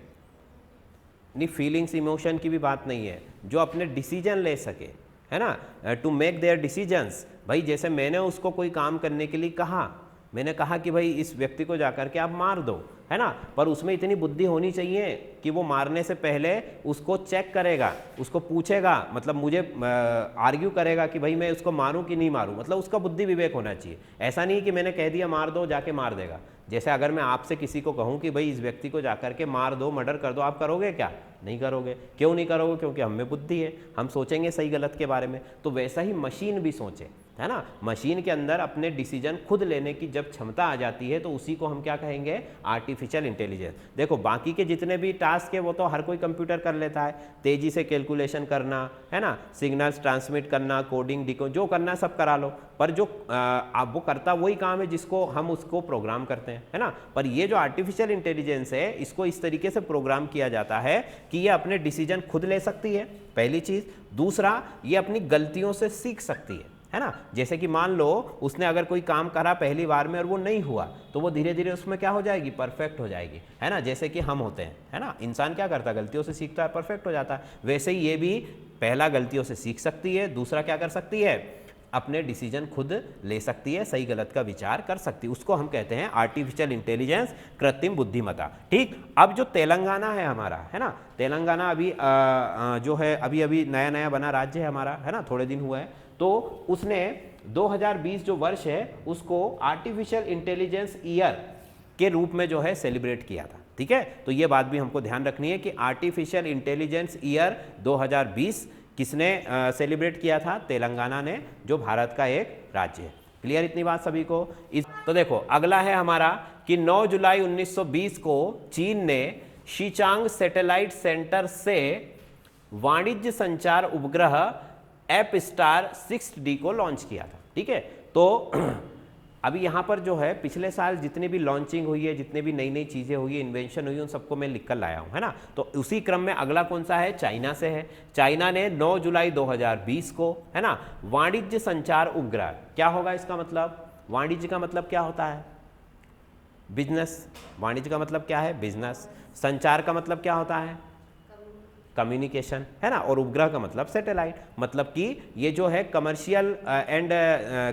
नहीं, फीलिंग्स इमोशन की भी बात नहीं है, जो अपने डिसीजन ले सके, है ना, टू मेक देयर डिसीजंस। भाई जैसे मैंने उसको कोई काम करने के लिए कहा, मैंने कहा कि भाई इस व्यक्ति को जाकर के आप मार दो, है ना, पर उसमें इतनी बुद्धि होनी चाहिए कि वो मारने से पहले उसको चेक करेगा, उसको पूछेगा, मतलब मुझे आर्ग्यू करेगा कि भाई मैं उसको मारूं कि नहीं मारूं, मतलब उसका बुद्धि विवेक होना चाहिए। ऐसा नहीं कि मैंने कह दिया मार दो, जाके मार देगा। जैसे अगर मैं आपसे किसी को कहूं कि भाई इस व्यक्ति को जाकर के मार दो, मर्डर कर दो, आप करोगे क्या? नहीं करोगे। क्यों नहीं करोगे? क्योंकि हम में बुद्धि है, हम सोचेंगे सही गलत के बारे में। तो वैसा ही मशीन भी सोचे, है ना, मशीन के अंदर अपने डिसीजन खुद लेने की जब क्षमता आ जाती है तो उसी को हम क्या कहेंगे? Artificial intelligence. देखो बाकी के जितने भी टास्क है वो तो हर कोई कंप्यूटर कर लेता है, तेजी से कैलकुलेशन करना, है ना, सिग्नल्स ट्रांसमिट करना, कोडिंग डिकोड, जो करना सब करा लो, पर जो वो करता वही काम है जिसको हम उसको प्रोग्राम करते हैं, है ना। पर ये जो आर्टिफिशियल इंटेलिजेंस है इसको इस तरीके से प्रोग्राम किया जाता है कि ये अपने डिसीजन खुद ले सकती है, पहली चीज। दूसरा, ये अपनी गलतियों से सीख सकती है ना। जैसे कि मान लो उसने अगर कोई काम करा पहली बार में और वो नहीं हुआ तो वो धीरे धीरे उसमें क्या हो जाएगी? परफेक्ट हो जाएगी, है ना। जैसे कि हम होते हैं, है ना, इंसान क्या करता है? गलतियों से सीखता है, परफेक्ट हो जाता है। वैसे ही ये भी पहला गलतियों से सीख सकती है, दूसरा क्या कर सकती है? अपने डिसीजन खुद ले सकती है, सही गलत का विचार कर सकती है। उसको हम कहते हैं आर्टिफिशियल इंटेलिजेंस, कृत्रिम बुद्धिमत्ता। ठीक। अब जो तेलंगाना है हमारा, है ना, तेलंगाना अभी जो है अभी नया नया बना राज्य है हमारा, है ना, थोड़े दिन हुआ है, तो उसने 2020 जो वर्ष है उसको आर्टिफिशियल इंटेलिजेंस ईयर के रूप में जो है सेलिब्रेट किया था। ठीक है, तो ये बात भी हमको ध्यान रखनी है कि आर्टिफिशियल इंटेलिजेंस ईयर 2020 किसने सेलिब्रेट किया था? तेलंगाना ने, जो भारत का एक राज्य है। क्लियर इतनी बात सभी को? तो देखो अगला है हमारा कि 9 जुलाई 1920 को चीन ने शीचांग सैटेलाइट सेंटर से वाणिज्य संचार उपग्रह एपस्टार 6D को लॉन्च किया था। ठीक है, तो अभी यहाँ पर जो है पिछले साल जितनी भी लॉन्चिंग हुई है, जितने भी नई नई चीज़ें हुई है, इन्वेंशन हुई है, उन सबको मैं लिख कर लाया हूँ, है ना। तो उसी क्रम में अगला कौन सा है? चाइना से है। चाइना ने 9 जुलाई 2020 को, है ना, वाणिज्य संचार उपग्रह, क्या होगा इसका मतलब? वाणिज्य का मतलब क्या होता है? बिजनेस। वाणिज्य का मतलब क्या है? बिजनेस। संचार का मतलब क्या होता है? कम्युनिकेशन, है ना। और उपग्रह का मतलब सैटेलाइट, मतलब कि ये जो है कमर्शियल एंड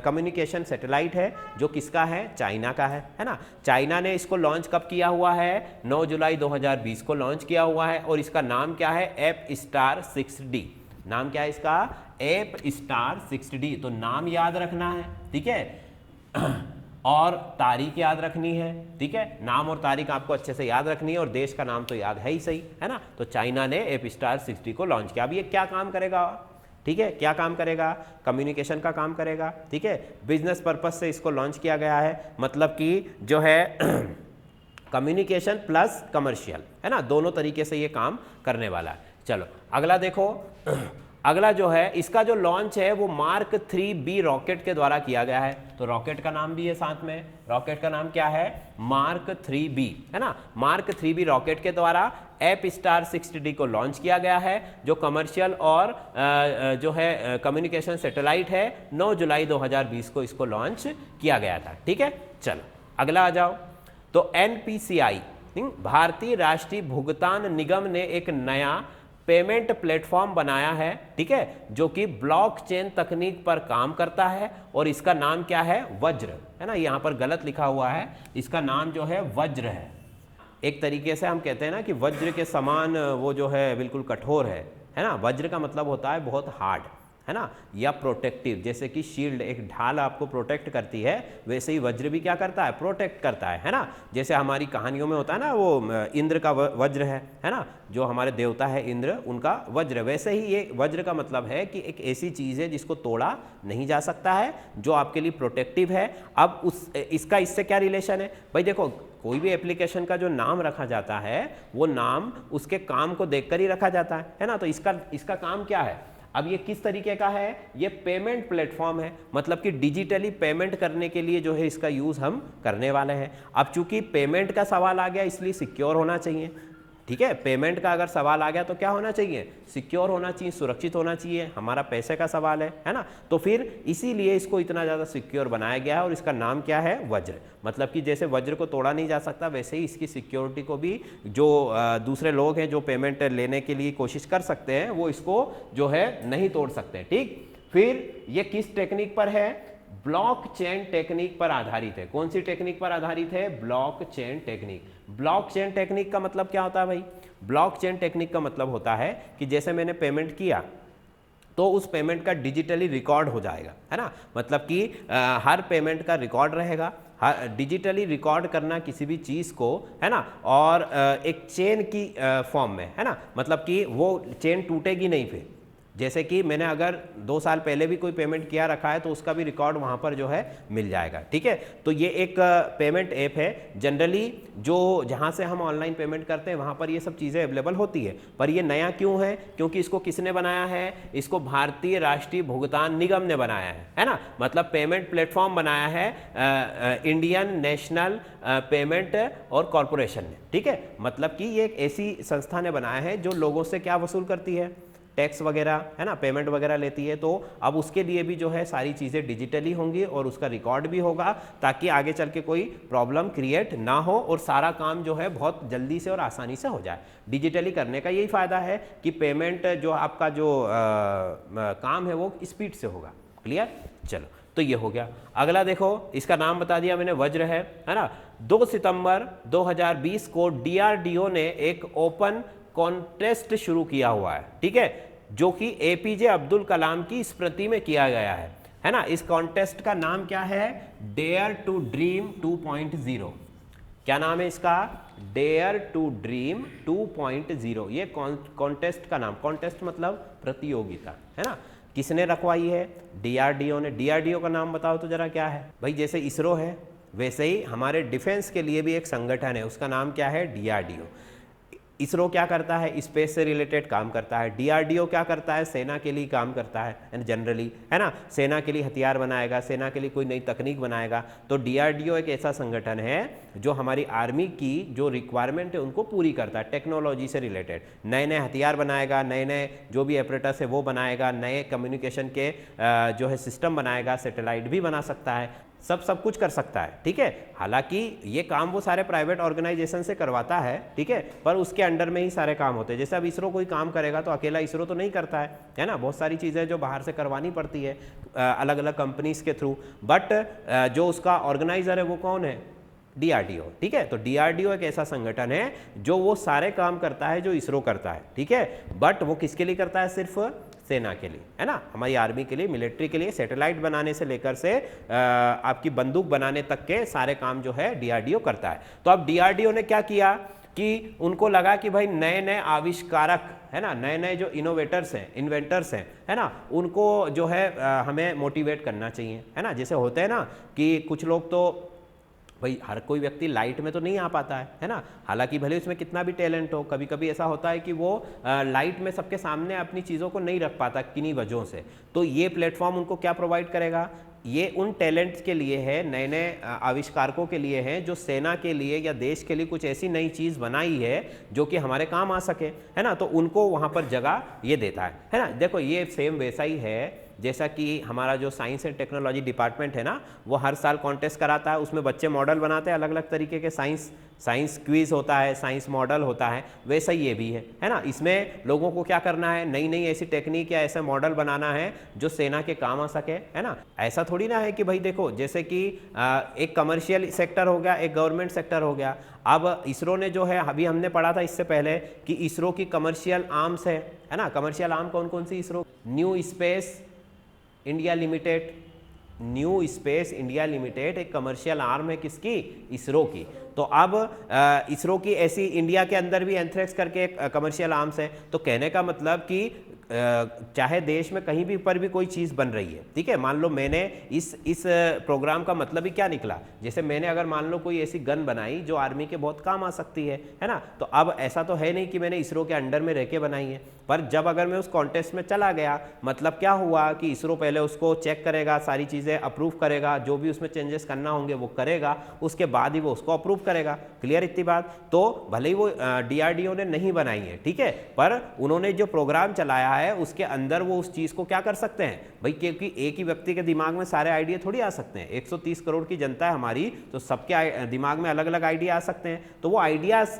कम्युनिकेशन सैटेलाइट है, जो किसका है? चाइना का है ना। चाइना ने इसको लॉन्च कब किया हुआ है? 9 जुलाई 2020 को लॉन्च किया हुआ है, और इसका नाम क्या है? एपस्टार 6D। नाम क्या है इसका? एपस्टार 6D। तो नाम याद रखना है, ठीक है, और तारीख याद रखनी है। ठीक है, नाम और तारीख आपको अच्छे से याद रखनी है, और देश का नाम तो याद है ही सही, है ना। तो चाइना ने एपस्टार 6D को लॉन्च किया। अब ये क्या काम करेगा? ठीक है, क्या काम करेगा? कम्युनिकेशन का काम करेगा। ठीक है, बिजनेस पर्पज से इसको लॉन्च किया गया है, मतलब कि जो है कम्युनिकेशन प्लस कमर्शियल, है ना, दोनों तरीके से ये काम करने वाला है। चलो अगला देखो। अगला जो है इसका जो लॉन्च है वो मार्क 3B रॉकेट के द्वारा किया गया है। तो रॉकेट का नाम भी है साथ में। रॉकेट का नाम क्या है? मार्क 3B, है ना। मार्क 3B रॉकेट के द्वारा एपस्टार 6D को लॉन्च किया गया है, जो कमर्शियल और जो है कम्युनिकेशन सैटेलाइट है। 9 जुलाई 2020 को इसको लॉन्च किया गया था। ठीक है, चलो अगला आ जाओ। तो NPCI, भारतीय राष्ट्रीय भुगतान निगम ने एक नया पेमेंट प्लेटफॉर्म बनाया है, ठीक है, जो कि ब्लॉकचेन तकनीक पर काम करता है, और इसका नाम क्या है? वज्र, है ना। यहाँ पर गलत लिखा हुआ है, इसका नाम जो है वज्र है। एक तरीके से हम कहते हैं ना कि वज्र के समान वो जो है बिल्कुल कठोर है ना। वज्र का मतलब होता है बहुत हार्ड, है ना, या प्रोटेक्टिव। जैसे कि शील्ड, एक ढाल आपको प्रोटेक्ट करती है, वैसे ही वज्र भी क्या करता है? प्रोटेक्ट करता है ना। जैसे हमारी कहानियों में होता है ना, वो इंद्र का वज्र है ना, जो हमारे देवता है इंद्र, उनका वज्र। वैसे ही ये वज्र का मतलब है कि एक ऐसी चीज़ है जिसको तोड़ा नहीं जा सकता है, जो आपके लिए प्रोटेक्टिव है। अब इसका इससे क्या रिलेशन है? भाई देखो, कोई भी एप्लीकेशन का जो नाम रखा जाता है वो नाम उसके काम को देखकर ही रखा जाता है ना। तो इसका काम क्या है? अब ये किस तरीके का है? ये पेमेंट प्लेटफॉर्म है, मतलब कि डिजिटली पेमेंट करने के लिए जो है इसका यूज़ हम करने वाले हैं। अब चूंकि पेमेंट का सवाल आ गया, इसलिए सिक्योर होना चाहिए, ठीक है, पेमेंट का अगर सवाल आ गया तो क्या होना चाहिए, सिक्योर होना चाहिए, सुरक्षित होना चाहिए, हमारा पैसे का सवाल है ना। तो फिर इसीलिए इसको इतना ज़्यादा सिक्योर बनाया गया है और इसका नाम क्या है, वज्र। मतलब कि जैसे वज्र को तोड़ा नहीं जा सकता, वैसे ही इसकी सिक्योरिटी को भी जो दूसरे लोग हैं जो पेमेंट लेने के लिए कोशिश कर सकते हैं, वो इसको जो है नहीं तोड़ सकते। ठीक, फिर ये किस टेक्निक पर है, ब्लॉकचेन टेक्निक पर आधारित है। कौन सी टेक्निक पर आधारित है, ब्लॉकचेन टेक्निक। ब्लॉकचेन टेक्निक का मतलब क्या होता है भाई, ब्लॉकचेन टेक्निक का मतलब होता है कि जैसे मैंने पेमेंट किया तो उस पेमेंट का डिजिटली रिकॉर्ड हो जाएगा, है ना। मतलब कि हर पेमेंट का रिकॉर्ड रहेगा, डिजिटली रिकॉर्ड करना किसी भी चीज़ को, है ना, और एक चेन की फॉर्म में, है ना। मतलब कि वो चेन टूटेगी नहीं फिर। जैसे कि मैंने अगर 2 साल पहले भी कोई पेमेंट किया रखा है तो उसका भी रिकॉर्ड वहाँ पर जो है मिल जाएगा। ठीक है, तो ये एक पेमेंट ऐप है। जनरली जो जहाँ से हम ऑनलाइन पेमेंट करते हैं वहाँ पर ये सब चीज़ें अवेलेबल होती है, पर ये नया क्यों है, क्योंकि इसको किसने बनाया है, इसको भारतीय राष्ट्रीय भुगतान निगम ने बनाया है ना। मतलब पेमेंट प्लेटफॉर्म बनाया है इंडियन नेशनल पेमेंट और कॉरपोरेशन ने। ठीक है, मतलब कि ये एक ऐसी संस्था ने बनाया है जो लोगों से क्या वसूल करती है, टैक्स वगैरह, है ना, पेमेंट वगैरह लेती है। तो अब उसके लिए भी जो है सारी चीज़ें डिजिटली होंगी और उसका रिकॉर्ड भी होगा, ताकि आगे चल के कोई प्रॉब्लम क्रिएट ना हो और सारा काम जो है बहुत जल्दी से और आसानी से हो जाए। डिजिटली करने का यही फ़ायदा है कि पेमेंट जो आपका जो काम है वो स्पीड से होगा। क्लियर, चलो तो ये हो गया। अगला देखो, इसका नाम बता दिया मैंने, वज्र है ना। 2 सितंबर 2020 को DRDO ने एक ओपन कॉन्टेस्ट शुरू किया हुआ है, ठीक है, जो कि APJ अब्दुल कलाम की स्मृति में किया गया है ना। इस कॉन्टेस्ट का नाम क्या है, डेयर टू ड्रीम 2.0। क्या नाम है इसका, डेयर टू ड्रीम 2.0। ये कॉन्टेस्ट का नाम, कॉन्टेस्ट मतलब प्रतियोगिता, है ना। किसने रखवाई है, DRDO ने। DRDO का नाम बताओ तो जरा क्या है भाई। जैसे इसरो है वैसे ही हमारे डिफेंस के लिए भी एक संगठन है, उसका नाम क्या है, DRDO। इसरो क्या करता है, स्पेस से रिलेटेड काम करता है। DRDO क्या करता है, सेना के लिए काम करता है जनरली, है ना। सेना के लिए हथियार बनाएगा, सेना के लिए कोई नई तकनीक बनाएगा। तो DRDO एक ऐसा संगठन है जो हमारी आर्मी की जो रिक्वायरमेंट है उनको पूरी करता है, टेक्नोलॉजी से रिलेटेड। नए नए हथियार बनाएगा, नए नए जो भी एपरेटस है वो बनाएगा, नए कम्युनिकेशन के जो है सिस्टम बनाएगा, सैटेलाइट भी बना सकता है, सब कुछ कर सकता है। ठीक है, हालांकि ये काम वो सारे प्राइवेट ऑर्गेनाइजेशन से करवाता है, ठीक है, पर उसके अंडर में ही सारे काम होते हैं। जैसे अब इसरो कोई काम करेगा तो अकेला इसरो तो नहीं करता है ना। बहुत सारी चीज़ें जो बाहर से करवानी पड़ती है अलग अलग कंपनीज के थ्रू, बट जो उसका ऑर्गेनाइजर है वो कौन है, DRDO। ठीक है, तो DRDO एक ऐसा संगठन है जो वो सारे काम करता है जो इसरो करता है। ठीक है, बट वो किसके लिए करता है, सिर्फ सेना के लिए, है ना, हमारी आर्मी के लिए, मिलिट्री के लिए। सैटेलाइट बनाने से लेकर से आपकी बंदूक बनाने तक के सारे काम जो है DRDO करता है। तो अब DRDO ने क्या किया कि उनको लगा कि भाई नए नए आविष्कारक, है ना, नए नए जो इनोवेटर्स हैं, इन्वेंटर्स हैं, है ना, उनको जो है हमें मोटिवेट करना चाहिए, है ना। जैसे होते हैं ना कि कुछ लोग तो भाई हर कोई व्यक्ति लाइट में तो नहीं आ पाता है ना। हालांकि भले उसमें कितना भी टैलेंट हो, कभी कभी ऐसा होता है कि वो लाइट में सबके सामने अपनी चीज़ों को नहीं रख पाता किन्हीं वजहों से। तो ये प्लेटफॉर्म उनको क्या प्रोवाइड करेगा, ये उन टैलेंट्स के लिए है, नए नए आविष्कारकों के लिए है जो सेना के लिए या देश के लिए कुछ ऐसी नई चीज़ बनाई है जो कि हमारे काम आ सके, है ना। तो उनको वहाँ पर जगह ये देता है ना। देखो ये सेम वैसा ही है जैसा कि हमारा जो साइंस एंड टेक्नोलॉजी डिपार्टमेंट है ना, वो हर साल कॉन्टेस्ट कराता है, उसमें बच्चे मॉडल बनाते हैं अलग अलग तरीके के, साइंस क्विज होता है, साइंस मॉडल होता है, वैसा ही ये भी है ना। इसमें लोगों को क्या करना है, नई नई ऐसी टेक्निक या ऐसा मॉडल बनाना है जो सेना के काम आ सके, है ना। ऐसा थोड़ी ना है कि भाई देखो जैसे कि एक कमर्शियल सेक्टर हो गया, एक गवर्नमेंट सेक्टर हो गया। अब इसरो ने जो है, अभी हमने पढ़ा था इससे पहले कि इसरो की कमर्शियल आर्म्स है ना। कमर्शियल आर्म कौन कौन सी, ISRO new space India limited, new space India limited एक कमर्शियल आर्म है किसकी, इसरो की। तो अब इसरो की ऐसी इंडिया के अंदर भी एंथ्रेक्स करके एक कमर्शियल आर्म्स है। तो कहने का मतलब कि चाहे देश में कहीं भी पर भी कोई चीज़ बन रही है, ठीक है, मान लो मैंने इस प्रोग्राम का मतलब ही क्या निकला, जैसे मैंने अगर मान लो कोई ऐसी गन बनाई जो आर्मी के बहुत काम आ सकती है ना। तो अब ऐसा तो है नहीं कि मैंने इसरो के अंडर में रह के बनाई है, पर जब अगर मैं उस कॉन्टेस्ट में चला गया, मतलब क्या हुआ कि इसरो पहले उसको चेक करेगा, सारी चीज़ें अप्रूव करेगा, जो भी उसमें चेंजेस करना होंगे वो करेगा, उसके बाद ही वो उसको अप्रूव करेगा। क्लियर इतनी बात। तो भले ही वो DRDO ने नहीं बनाई है, ठीक है, पर उन्होंने जो प्रोग्राम चलाया है उसके अंदर वो उस चीज़ को क्या कर सकते हैं भाई, क्योंकि एक ही व्यक्ति के दिमाग में सारे आइडिया थोड़ी आ सकते हैं। 130 करोड़ की जनता है हमारी, तो सबके दिमाग में अलग अलग आइडिया आ सकते हैं। तो वो आइडियाज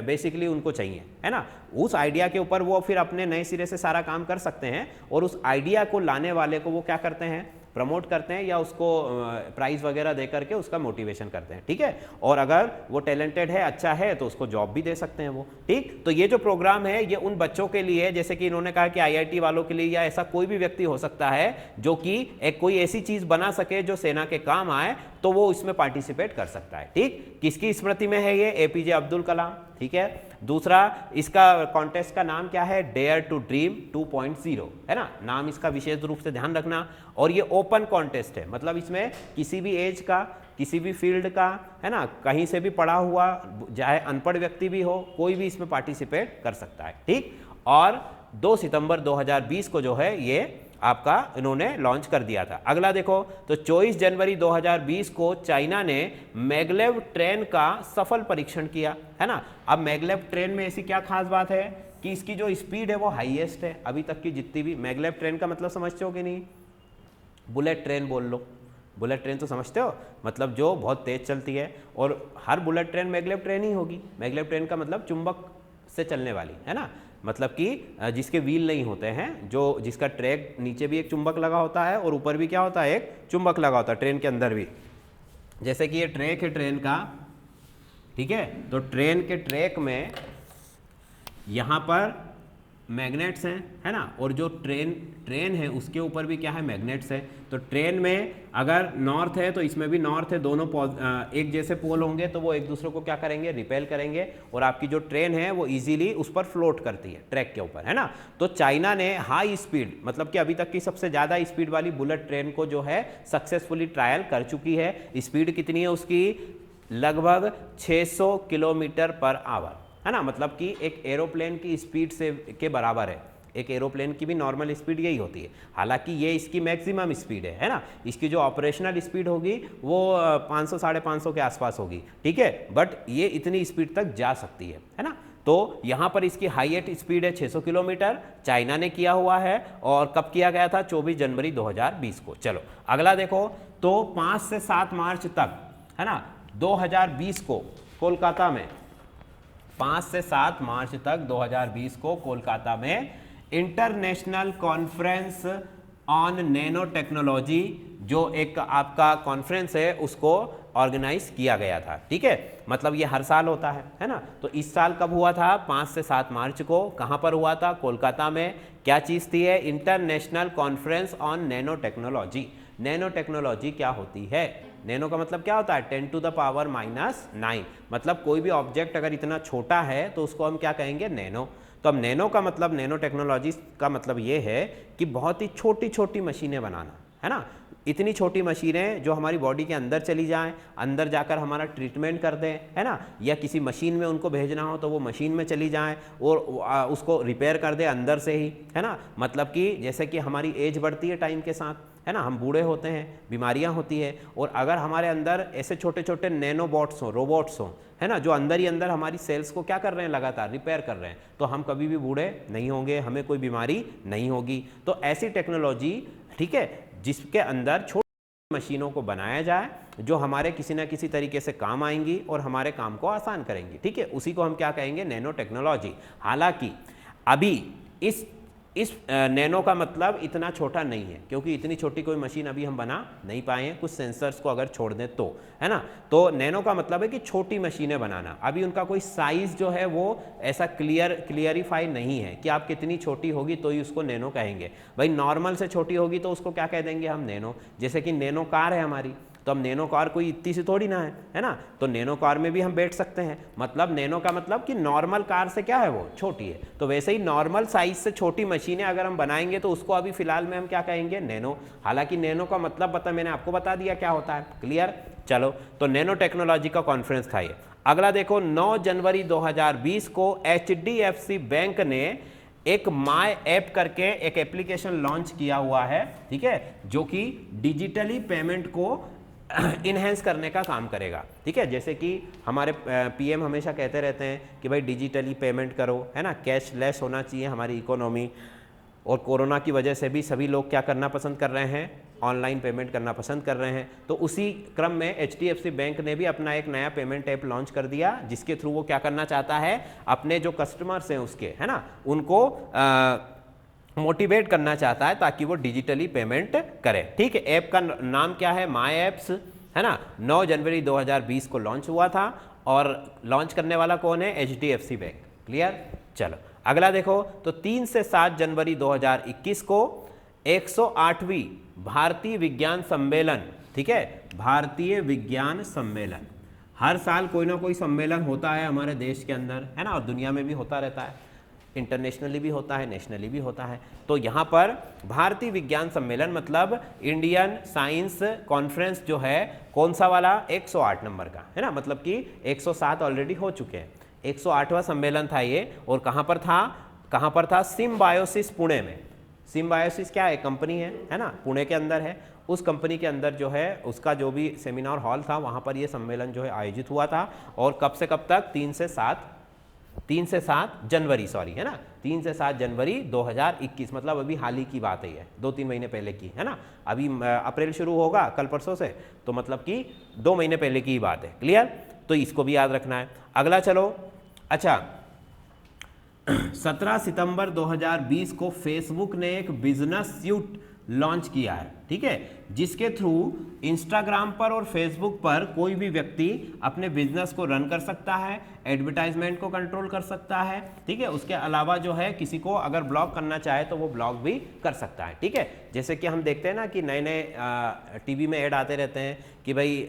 बेसिकली उनको चाहिए, है ना। उस आइडिया के ऊपर वो फिर अपने नए सिरे से सारा काम कर सकते हैं, और उस आइडिया को लाने वाले को वो क्या करते हैं, प्रमोट करते हैं, या उसको प्राइज वगैरह दे करके उसका मोटिवेशन करते हैं, ठीक है। और अगर वो टैलेंटेड है, अच्छा है, तो उसको जॉब भी दे सकते हैं वो, ठीक। तो ये जो प्रोग्राम है ये उन बच्चों के लिए, जैसे कि इन्होंने कहा कि IIT वालों के लिए, या ऐसा कोई भी व्यक्ति हो सकता है जो कि एक कोई ऐसी चीज बना सके जो सेना के काम आए, तो वो इसमें पार्टिसिपेट कर सकता है, ठीक। किसकी स्मृति में है ये? APJ अब्दुल कलाम, ठीक है। दूसरा, इसका कॉन्टेस्ट का नाम क्या है? डेयर टू ड्रीम 2.0, है ना, नाम इसका विशेष रूप से ध्यान रखना। और ये ओपन कॉन्टेस्ट है, मतलब इसमें किसी भी एज का, किसी भी फील्ड का, है ना, कहीं से भी पढ़ा हुआ, चाहे अनपढ़ व्यक्ति भी हो, कोई भी इसमें पार्टिसिपेट कर सकता है, ठीक। और 2 सितंबर 2020 को जो है ये आपका इन्होंने लॉन्च कर दिया था। अगला देखो, तो 24 जनवरी 2020 को चाइना ने मैगलेव ट्रेन का सफल परीक्षण किया, है ना। अब मैगलेव ट्रेन में ऐसी क्या खास बात है कि इसकी जो स्पीड है वो हाईएस्ट है अभी तक की जितनी भी। मैगलेव ट्रेन का मतलब समझते हो कि नहीं? बुलेट ट्रेन बोल लो, बुलेट ट्रेन तो समझते हो, मतलब जो बहुत तेज चलती है, और हर बुलेट ट्रेन मैगलेव ट्रेन ही होगी। मैगलेव ट्रेन का मतलब चुंबक से चलने वाली, है ना, मतलब कि जिसके व्हील नहीं होते हैं, जो जिसका ट्रैक नीचे भी एक चुंबक लगा होता है और ऊपर भी क्या होता है, एक चुंबक लगा होता है ट्रेन के अंदर भी। जैसे कि ये ट्रैक है ट्रेन का, ठीक है, तो ट्रेन के ट्रैक में यहाँ पर मैग्नेट्स हैं, है ना, और जो ट्रेन है उसके ऊपर भी क्या है, मैग्नेट्स है। तो ट्रेन में अगर नॉर्थ है तो इसमें भी नॉर्थ है, दोनों एक जैसे पोल होंगे तो वो एक दूसरे को क्या करेंगे, रिपेल करेंगे, और आपकी जो ट्रेन है वो इजीली उस पर फ्लोट करती है ट्रैक के ऊपर, है ना। तो चाइना ने हाई स्पीड, मतलब कि अभी तक की सबसे ज़्यादा स्पीड वाली बुलेट ट्रेन को जो है सक्सेसफुली ट्रायल कर चुकी है। स्पीड कितनी है उसकी? लगभग 600 किलोमीटर पर आवर, है ना, मतलब कि एक एरोप्लेन की स्पीड से के बराबर है। एक एरोप्लेन की भी नॉर्मल स्पीड यही होती है, हालांकि ये इसकी मैक्सिमम स्पीड है ना। इसकी जो ऑपरेशनल स्पीड होगी वो 500 साढ़े 500 के आसपास होगी, ठीक है, बट ये इतनी स्पीड तक जा सकती है ना। तो यहाँ पर इसकी हाईएस्ट स्पीड है 600 किलोमीटर, चाइना ने किया हुआ है, और कब किया गया था? 24 जनवरी 2020 को। चलो अगला देखो, तो 5 से 7 मार्च तक, है ना, 2020 को कोलकाता में, 5 से 7 मार्च तक 2020 को कोलकाता में international conference on nano technology, जो एक आपका कॉन्फ्रेंस है, उसको ऑर्गेनाइज किया गया था, ठीक है। मतलब ये हर साल होता है ना। तो इस साल कब हुआ था? 5 से 7 मार्च को। कहाँ पर हुआ था? कोलकाता में। क्या चीज़ थी? International conference on nano technology. Nano technology क्या होती है? नैनो का मतलब क्या होता है? 10 टू द पावर -9, मतलब कोई भी ऑब्जेक्ट अगर इतना छोटा है तो उसको हम क्या कहेंगे? नैनो। तो अब नैनो का मतलब, नैनो टेक्नोलॉजी का मतलब ये है कि बहुत ही छोटी छोटी मशीनें बनाना, है ना। इतनी छोटी मशीनें जो हमारी बॉडी के अंदर चली जाएं, अंदर जाकर हमारा ट्रीटमेंट कर दें, है ना, या किसी मशीन में उनको भेजना हो तो वो मशीन में चली जाएं और उसको रिपेयर कर दें अंदर से ही, है ना। मतलब कि जैसे कि हमारी एज बढ़ती है टाइम के साथ, है ना, हम बूढ़े होते हैं, बीमारियां होती है, और अगर हमारे अंदर ऐसे छोटे छोटे नैनो बॉट्स हों, रोबोट्स हों, है ना, जो अंदर ही अंदर हमारी सेल्स को क्या कर रहे हैं, लगातार रिपेयर कर रहे हैं, तो हम कभी भी बूढ़े नहीं होंगे, हमें कोई बीमारी नहीं होगी। तो ऐसी टेक्नोलॉजी, ठीक है, जिसके अंदर छोटी मशीनों को बनाया जाए जो हमारे किसी ना किसी तरीके से काम आएंगी और हमारे काम को आसान करेंगी, ठीक है, उसी को हम क्या कहेंगे? Nano technology. हालांकि अभी इस नैनो का मतलब इतना छोटा नहीं है, क्योंकि इतनी छोटी कोई मशीन अभी हम बना नहीं पाए हैं, कुछ सेंसर्स को अगर छोड़ दें तो, है ना। तो नैनो का मतलब है कि छोटी मशीनें बनाना। अभी उनका कोई साइज जो है वो ऐसा क्लियरिफाई नहीं है कि आप कितनी छोटी होगी तो ही उसको नैनो कहेंगे। भाई नॉर्मल से छोटी होगी तो उसको क्या कह देंगे हम? नैनो। जैसे कि नैनो कार है हमारी, तो अब नैनो कार कोई इतनी सी थोड़ी ना है ना, तो नैनो कार में भी हम बैठ सकते हैं। मतलब नैनो का मतलब कि नॉर्मल कार से क्या है, वो छोटी है। तो वैसे ही नॉर्मल साइज से छोटी मशीनें अगर हम बनाएंगे तो उसको अभी फिलहाल में हम क्या कहेंगे? नैनो। हालांकि नैनो का मतलब मैंने आपको बता दिया क्या होता है, क्लियर। चलो, तो नैनो टेक्नोलॉजी का कॉन्फ्रेंस था ये। अगला देखो, 9 जनवरी 2020 को HDFC बैंक ने एक माय ऐप करके एक एप्लीकेशन लॉन्च किया हुआ है, ठीक है, जो कि डिजिटली पेमेंट को इन्हेंस करने का काम करेगा। ठीक है, जैसे कि हमारे पीएम हमेशा कहते रहते हैं कि भाई डिजिटली पेमेंट करो, है ना, कैशलेस होना चाहिए हमारी इकोनॉमी। और कोरोना की वजह से भी सभी लोग क्या करना पसंद कर रहे हैं, ऑनलाइन पेमेंट करना पसंद कर रहे हैं। तो उसी क्रम में HDFC बैंक ने भी अपना एक नया पेमेंट ऐप लॉन्च कर दिया, जिसके थ्रू वो क्या करना चाहता है, अपने जो कस्टमर्स हैं उसके, है ना, उनको मोटिवेट करना चाहता है ताकि वो डिजिटली पेमेंट करें। ठीक है, ऐप का नाम क्या है, माई एप्स, है ना। 9 जनवरी 2020 को लॉन्च हुआ था और लॉन्च करने वाला कौन है, HDFC बैंक। क्लियर। चलो अगला देखो, तो 3 से 7 जनवरी 2021 को 108वीं भारतीय विज्ञान सम्मेलन, ठीक है, भारतीय विज्ञान सम्मेलन, हर साल कोई ना कोई सम्मेलन होता है हमारे देश के अंदर, है ना, और दुनिया में भी होता रहता है, इंटरनेशनली भी होता है, नेशनली भी होता है। तो यहाँ पर भारतीय विज्ञान सम्मेलन मतलब इंडियन साइंस कॉन्फ्रेंस जो है, कौन सा वाला, 108 नंबर का, है ना, मतलब कि 107 ऑलरेडी हो चुके हैं, 108वां सम्मेलन था ये। और कहाँ पर था, कहाँ पर था, सिम्बायोसिस पुणे में। सिम्बायोसिस क्या है, कंपनी है ना, पुणे के अंदर है। उस कंपनी के अंदर जो है उसका जो भी सेमिनार हॉल था, वहाँ पर ये सम्मेलन जो है आयोजित हुआ था। और कब से कब तक, 3 से 7 जनवरी, सॉरी, है ना, 3 से 7 जनवरी 2021, मतलब अभी हाल ही की बात है, ये 2-3 महीने पहले की, है ना। अभी अप्रैल शुरू होगा कल परसों से, तो मतलब कि 2 महीने पहले की बात है। क्लियर, तो इसको भी याद रखना है। अगला चलो, अच्छा 17 सितंबर 2020 को फेसबुक ने एक बिजनेस सूट लॉन्च किया है, ठीक है, जिसके थ्रू इंस्टाग्राम पर और फेसबुक पर कोई भी व्यक्ति अपने बिजनेस को रन कर सकता है, एडवर्टाइजमेंट को कंट्रोल कर सकता है, ठीक है। उसके अलावा जो है किसी को अगर ब्लॉग करना चाहे तो वो ब्लॉग भी कर सकता है, ठीक है। जैसे कि हम देखते हैं ना कि नए नए टीवी में ऐड आते रहते हैं कि भाई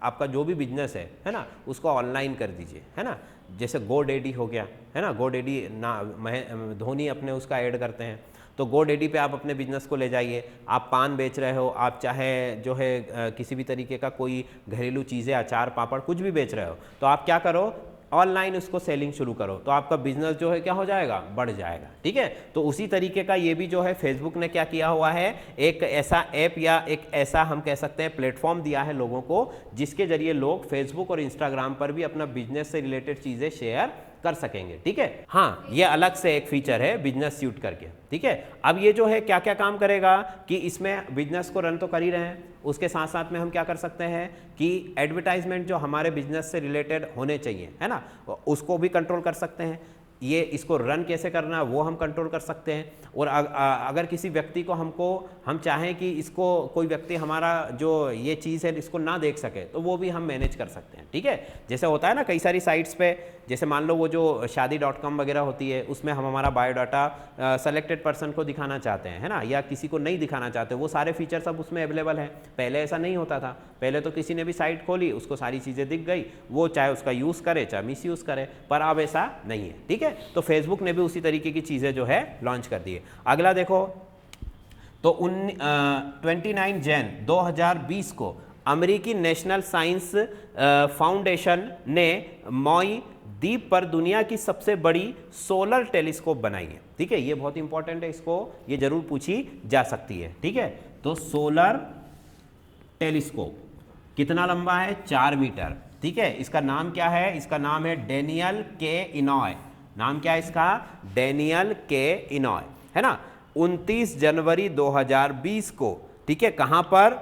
आपका जो भी बिजनेस है ना, उसको ऑनलाइन कर दीजिए, है ना। जैसे GoDaddy हो गया, है ना, GoDaddy ना धोनी अपने उसका ऐड करते हैं, तो GoDaddy पे आप अपने बिजनेस को ले जाइए। आप पान बेच रहे हो, आप चाहे जो है किसी भी तरीके का कोई घरेलू चीज़ें, अचार पापड़ कुछ भी बेच रहे हो, तो आप क्या करो, ऑनलाइन उसको सेलिंग शुरू करो, तो आपका बिजनेस जो है क्या हो जाएगा, बढ़ जाएगा, ठीक है। तो उसी तरीके का ये भी जो है फेसबुक ने क्या किया हुआ है, एक ऐसा ऐप या एक ऐसा हम कह सकते हैं प्लेटफॉर्म दिया है लोगों को, जिसके जरिए लोग फेसबुक और इंस्टाग्राम पर भी अपना बिजनेस से रिलेटेड चीज़ें शेयर कर सकेंगे, ठीक है। हाँ, ये अलग से एक फीचर है बिजनेस सूट करके, ठीक है। अब ये जो है क्या क्या काम करेगा कि इसमें बिजनेस को रन तो कर ही रहे हैं, उसके साथ साथ में हम क्या कर सकते हैं कि एडवर्टाइजमेंट जो हमारे बिजनेस से रिलेटेड होने चाहिए, है ना, उसको भी कंट्रोल कर सकते हैं। ये इसको रन कैसे करना है वो हम कंट्रोल कर सकते हैं। और अगर किसी व्यक्ति को हम चाहें कि इसको कोई व्यक्ति हमारा जो ये चीज़ है इसको ना देख सके, तो वो भी हम मैनेज कर सकते हैं, ठीक है। जैसे होता है ना कई सारी साइट्स पे, जैसे मान लो वो जो शादी.com वगैरह होती है, उसमें हम हमारा बायोडाटा सेलेक्टेड पर्सन को दिखाना चाहते हैं, है ना, या किसी को नहीं दिखाना चाहते, वो सारे फीचर्स अब उसमें अवेलेबल हैं। पहले ऐसा नहीं होता था, पहले तो किसी ने भी साइट खोली, उसको सारी चीज़ें दिख गई, वो चाहे उसका यूज़ करे चाहे मिस यूज़ करे, पर अब ऐसा नहीं है, ठीक है। तो फेसबुक ने भी उसी तरीके की चीज़ें जो है लॉन्च कर दी है। अगला देखो, तो 29 जैन 2020 को अमेरिकी नेशनल साइंस फाउंडेशन ने मॉई द्वीप पर दुनिया की सबसे बड़ी सोलर टेलीस्कोप बनाई है, ठीक है। ये बहुत इंपॉर्टेंट है, इसको ये जरूर पूछी जा सकती है, ठीक है। तो सोलर टेलीस्कोप कितना लंबा है, 4 मीटर, ठीक है। इसका नाम क्या है, इसका नाम है डेनियल के इनॉय। नाम क्या है इसका, डेनियल के इनॉय, है ना। 29 जनवरी 2020 को, ठीक है, कहाँ पर,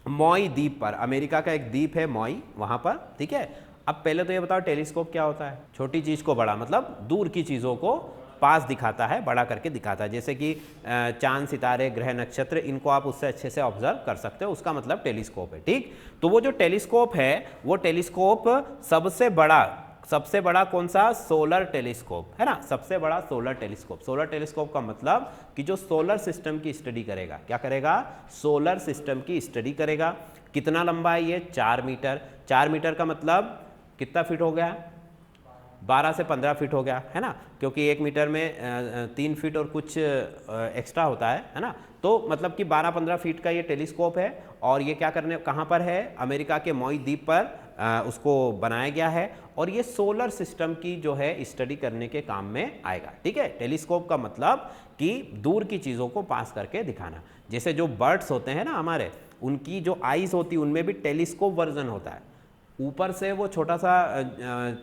मॉई द्वीप पर, अमेरिका का एक द्वीप है मॉई, वहाँ पर, ठीक है। अब पहले तो ये बताओ टेलीस्कोप क्या होता है, छोटी चीज़ को बड़ा, मतलब दूर की चीज़ों को पास दिखाता है, बड़ा करके दिखाता है। जैसे कि चांद, सितारे, ग्रह, नक्षत्र, इनको आप उससे अच्छे से ऑब्जर्व कर सकते हो, उसका मतलब टेलीस्कोप है, ठीक। तो वो जो टेलीस्कोप है, वो टेलीस्कोप सबसे बड़ा कौन सा, सोलर टेलीस्कोप, है ना, सबसे बड़ा सोलर टेलीस्कोप। सोलर टेलीस्कोप का मतलब कि जो सोलर सिस्टम की स्टडी करेगा, क्या करेगा, सोलर सिस्टम की स्टडी करेगा। कितना लंबा है ये, 4 मीटर। 4 मीटर का मतलब कितना फीट हो गया, 12 से 15 फीट हो गया, है ना, क्योंकि 1 मीटर में 3 फीट और कुछ एक्स्ट्रा होता है ना। तो मतलब कि 12-15 फीट का ये टेलीस्कोप है, और ये क्या करने, कहाँ पर है, अमेरिका के मॉई द्वीप पर उसको बनाया गया है, और ये सोलर सिस्टम की जो है स्टडी करने के काम में आएगा, ठीक है। टेलीस्कोप का मतलब कि दूर की चीज़ों को पास करके दिखाना। जैसे जो बर्ड्स होते हैं ना हमारे, उनकी जो आइज़ होती है उनमें भी टेलीस्कोप वर्जन होता है। ऊपर से वो छोटा सा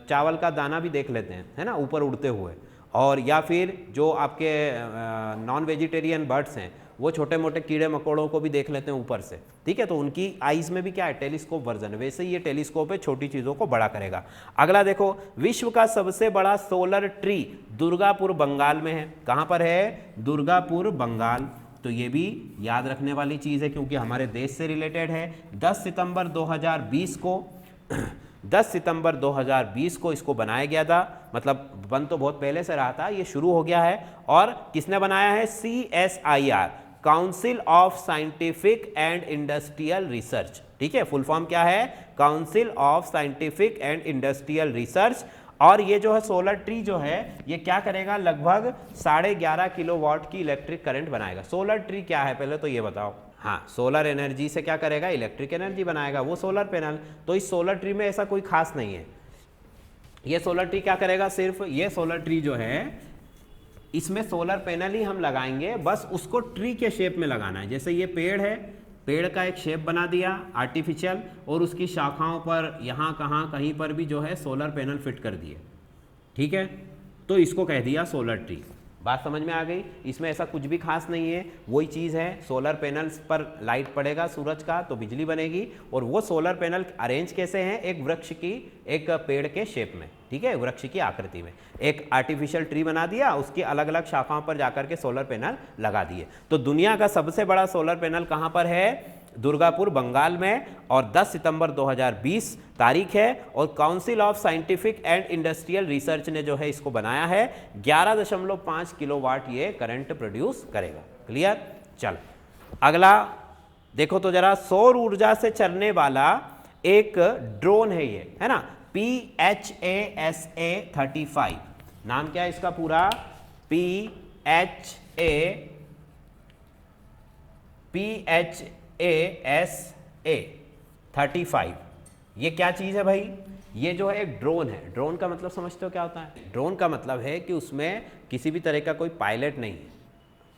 चावल का दाना भी देख लेते हैं, है ना, ऊपर उड़ते हुए। और या फिर जो आपके नॉन वेजिटेरियन बर्ड्स हैं वो छोटे मोटे कीड़े मकोड़ों को भी देख लेते हैं ऊपर से, ठीक है। तो उनकी आइज़ में भी क्या है, टेलीस्कोप वर्जन है। वैसे ही ये टेलीस्कोप है, छोटी चीज़ों को बड़ा करेगा। अगला देखो, विश्व का सबसे बड़ा सोलर ट्री दुर्गापुर बंगाल में है। कहाँ पर है, दुर्गापुर बंगाल। तो ये भी याद रखने वाली चीज़ है क्योंकि हमारे देश से रिलेटेड है। 10 सितंबर 2020 को 10 सितंबर 2020 को इसको बनाया गया था, मतलब बन तो बहुत पहले से रहा था, ये शुरू हो गया है। और किसने बनाया है, CSIR, council of scientific and industrial research, ठीक है। फुल फॉर्म क्या है, council of scientific and industrial research. और ये जो है सोलर ट्री जो है ये क्या करेगा, लगभग 11.5 किलोवाट की इलेक्ट्रिक करंट बनाएगा। सोलर ट्री क्या है पहले तो ये बताओ। हाँ, सोलर एनर्जी से क्या करेगा, इलेक्ट्रिक एनर्जी बनाएगा, वो सोलर पैनल। तो इस सोलर ट्री में ऐसा कोई खास नहीं है। ये सोलर ट्री क्या करेगा, सिर्फ ये सोलर ट्री जो है इसमें सोलर पैनल ही हम लगाएंगे, बस उसको ट्री के शेप में लगाना है। जैसे ये पेड़ है, पेड़ का एक शेप बना दिया आर्टिफिशियल, और उसकी शाखाओं पर यहाँ कहाँ कहीं पर भी जो है सोलर पैनल फिट कर दिए, ठीक है। तो इसको कह दिया सोलर ट्री। बात समझ में आ गई। इसमें ऐसा कुछ भी खास नहीं है, वही चीज़ है, सोलर पैनल्स पर लाइट पड़ेगा सूरज का तो बिजली बनेगी। और वो सोलर पैनल अरेंज कैसे हैं, एक वृक्ष की, एक पेड़ के शेप में, ठीक है, वृक्ष की आकृति में। एक आर्टिफिशियल ट्री बना दिया, उसकी अलग अलग शाखाओं पर जाकर के सोलर पैनल लगा दिए। तो दुनिया का सबसे बड़ा सोलर पैनल कहाँ पर है, दुर्गापुर बंगाल में। और 10 सितंबर 2020 तारीख है। और council of scientific and industrial research ने जो है इसको बनाया है। 11.5 किलोवाट ये करंट प्रोड्यूस करेगा। क्लियर। चल अगला देखो तो जरा, सौर ऊर्जा से चलने वाला एक ड्रोन है ये, है ना, PHASA-35। नाम क्या है इसका पूरा, PHASA-35। ये क्या चीज़ है भाई, ये जो है एक ड्रोन है। ड्रोन का मतलब समझते हो क्या होता है, ड्रोन का मतलब है कि उसमें किसी भी तरह का कोई पायलट नहीं है,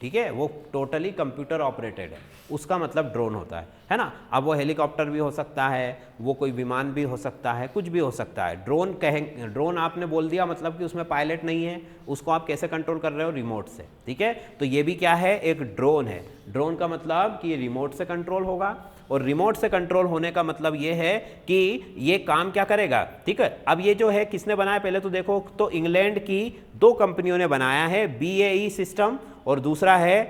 ठीक है, वो टोटली कंप्यूटर ऑपरेटेड है, उसका मतलब ड्रोन होता है ना। अब वो हेलीकॉप्टर भी हो सकता है, वो कोई विमान भी हो सकता है, कुछ भी हो सकता है। ड्रोन आपने बोल दिया मतलब कि उसमें पायलट नहीं है, उसको आप कैसे कंट्रोल कर रहे हो, रिमोट से, ठीक है। तो ये भी क्या है, एक ड्रोन है। ड्रोन का मतलब कि ये रिमोट से कंट्रोल होगा, और रिमोट से कंट्रोल होने का मतलब ये है कि ये काम क्या करेगा, ठीक है। अब ये जो है किसने बनाया, पहले तो देखो तो इंग्लैंड की 2 कंपनियों ने बनाया है, BAE सिस्टम और दूसरा है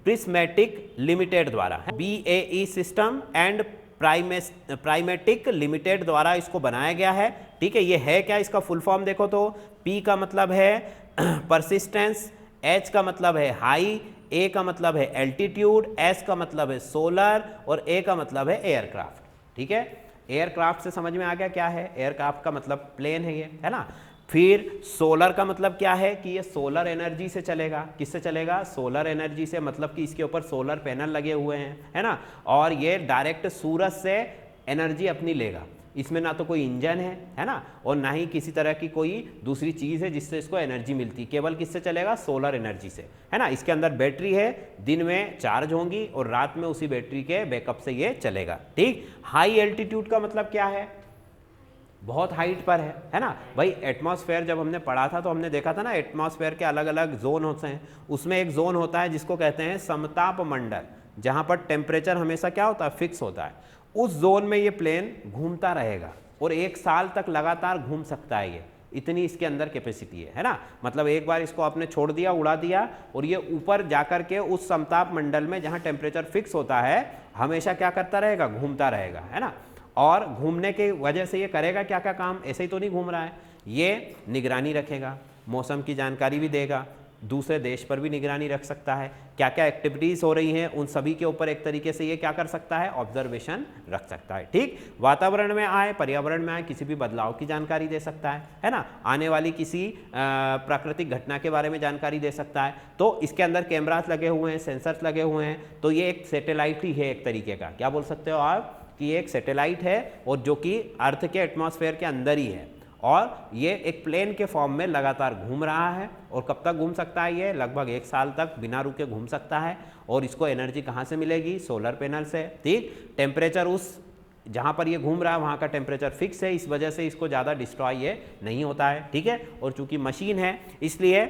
प्रिस्मेटिक लिमिटेड द्वारा। BAE सिस्टम एंड प्राइमेटिक लिमिटेड द्वारा इसको बनाया गया है, ठीक है। ये है क्या, इसका फुल फॉर्म देखो तो, P का मतलब है परसिस्टेंस, H का मतलब है हाई, A का मतलब है एल्टीट्यूड, S का मतलब है सोलर, और A का मतलब है एयरक्राफ्ट, ठीक है। एयरक्राफ्ट से समझ में आ गया क्या है, एयरक्राफ्ट का मतलब प्लेन है ये, है ना। फिर सोलर का मतलब क्या है कि ये सोलर एनर्जी से चलेगा। किससे चलेगा, सोलर एनर्जी से, मतलब कि इसके ऊपर सोलर पैनल लगे हुए हैं, है ना। और ये डायरेक्ट सूरज से एनर्जी अपनी लेगा। इसमें ना तो कोई इंजन है ना, और ना ही किसी तरह की कोई दूसरी चीज़ है जिससे इसको एनर्जी मिलती, केवल किससे चलेगा, सोलर एनर्जी से, है ना। इसके अंदर बैटरी है, दिन में चार्ज होंगी और रात में उसी बैटरी के बैकअप से ये चलेगा, ठीक। हाई एल्टीट्यूड का मतलब क्या है, बहुत हाइट पर है ना भाई। एटमॉस्फेयर जब हमने पढ़ा था तो हमने देखा था ना, एटमॉस्फेयर के अलग अलग जोन होते हैं, उसमें एक जोन होता है जिसको कहते हैं समताप मंडल, जहाँ पर टेम्परेचर हमेशा क्या होता है, फिक्स होता है। उस जोन में ये प्लेन घूमता रहेगा और 1 साल तक लगातार घूम सकता है ये, इतनी इसके अंदर कैपेसिटी है ना। मतलब एक बार इसको आपने छोड़ दिया, उड़ा दिया, और ये ऊपर जाकर के उस समताप मंडल में जहाँ टेम्परेचर फिक्स होता है हमेशा क्या करता रहेगा, घूमता रहेगा, है ना। और घूमने की वजह से ये करेगा क्या क्या काम, ऐसे ही तो नहीं घूम रहा है, ये निगरानी रखेगा, मौसम की जानकारी भी देगा, दूसरे देश पर भी निगरानी रख सकता है, क्या क्या एक्टिविटीज़ हो रही हैं उन सभी के ऊपर एक तरीके से ये क्या कर सकता है, ऑब्जर्वेशन रख सकता है, ठीक। वातावरण में आए, पर्यावरण में आए, किसी भी बदलाव की जानकारी दे सकता है ना। आने वाली किसी प्राकृतिक घटना के बारे में जानकारी दे सकता है। तो इसके अंदर कैमरास लगे हुए हैं, सेंसर्स लगे हुए हैं, तो ये एक सैटेलाइट ही है एक तरीके का, क्या बोल सकते हो आप कि ये एक सैटेलाइट है, और जो कि अर्थ के एटमॉस्फेयर के अंदर ही है। और ये एक प्लेन के फॉर्म में लगातार घूम रहा है। और कब तक घूम सकता है? ये लगभग 1 साल तक बिना रुके घूम सकता है। और इसको एनर्जी कहाँ से मिलेगी? सोलर पैनल से। ठीक, टेम्परेचर उस जहाँ पर ये घूम रहा है वहाँ का टेम्परेचर फिक्स है, इस वजह से इसको ज़्यादा डिस्ट्रॉय ये नहीं होता है। ठीक है, और चूंकि मशीन है इसलिए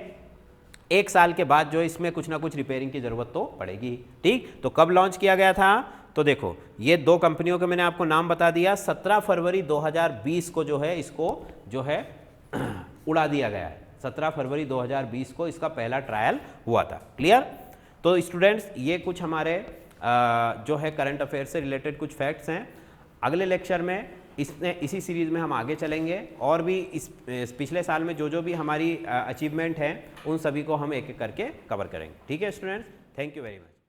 1 साल के बाद जो इसमें कुछ ना कुछ रिपेयरिंग की ज़रूरत तो पड़ेगी। ठीक, तो कब लॉन्च किया गया था? तो देखो ये 2 कंपनियों के मैंने आपको नाम बता दिया। 17 फरवरी 2020 को जो है इसको जो है उड़ा दिया गया है। 17 फरवरी 2020 को इसका पहला ट्रायल हुआ था। क्लियर? तो स्टूडेंट्स ये कुछ हमारे जो है करंट अफेयर से रिलेटेड कुछ फैक्ट्स हैं। अगले लेक्चर में इसी सीरीज़ में हम आगे चलेंगे और भी इस पिछले साल में जो भी हमारी अचीवमेंट हैं उन सभी को हम एक एक करके कवर करेंगे। ठीक है students, thank you very much.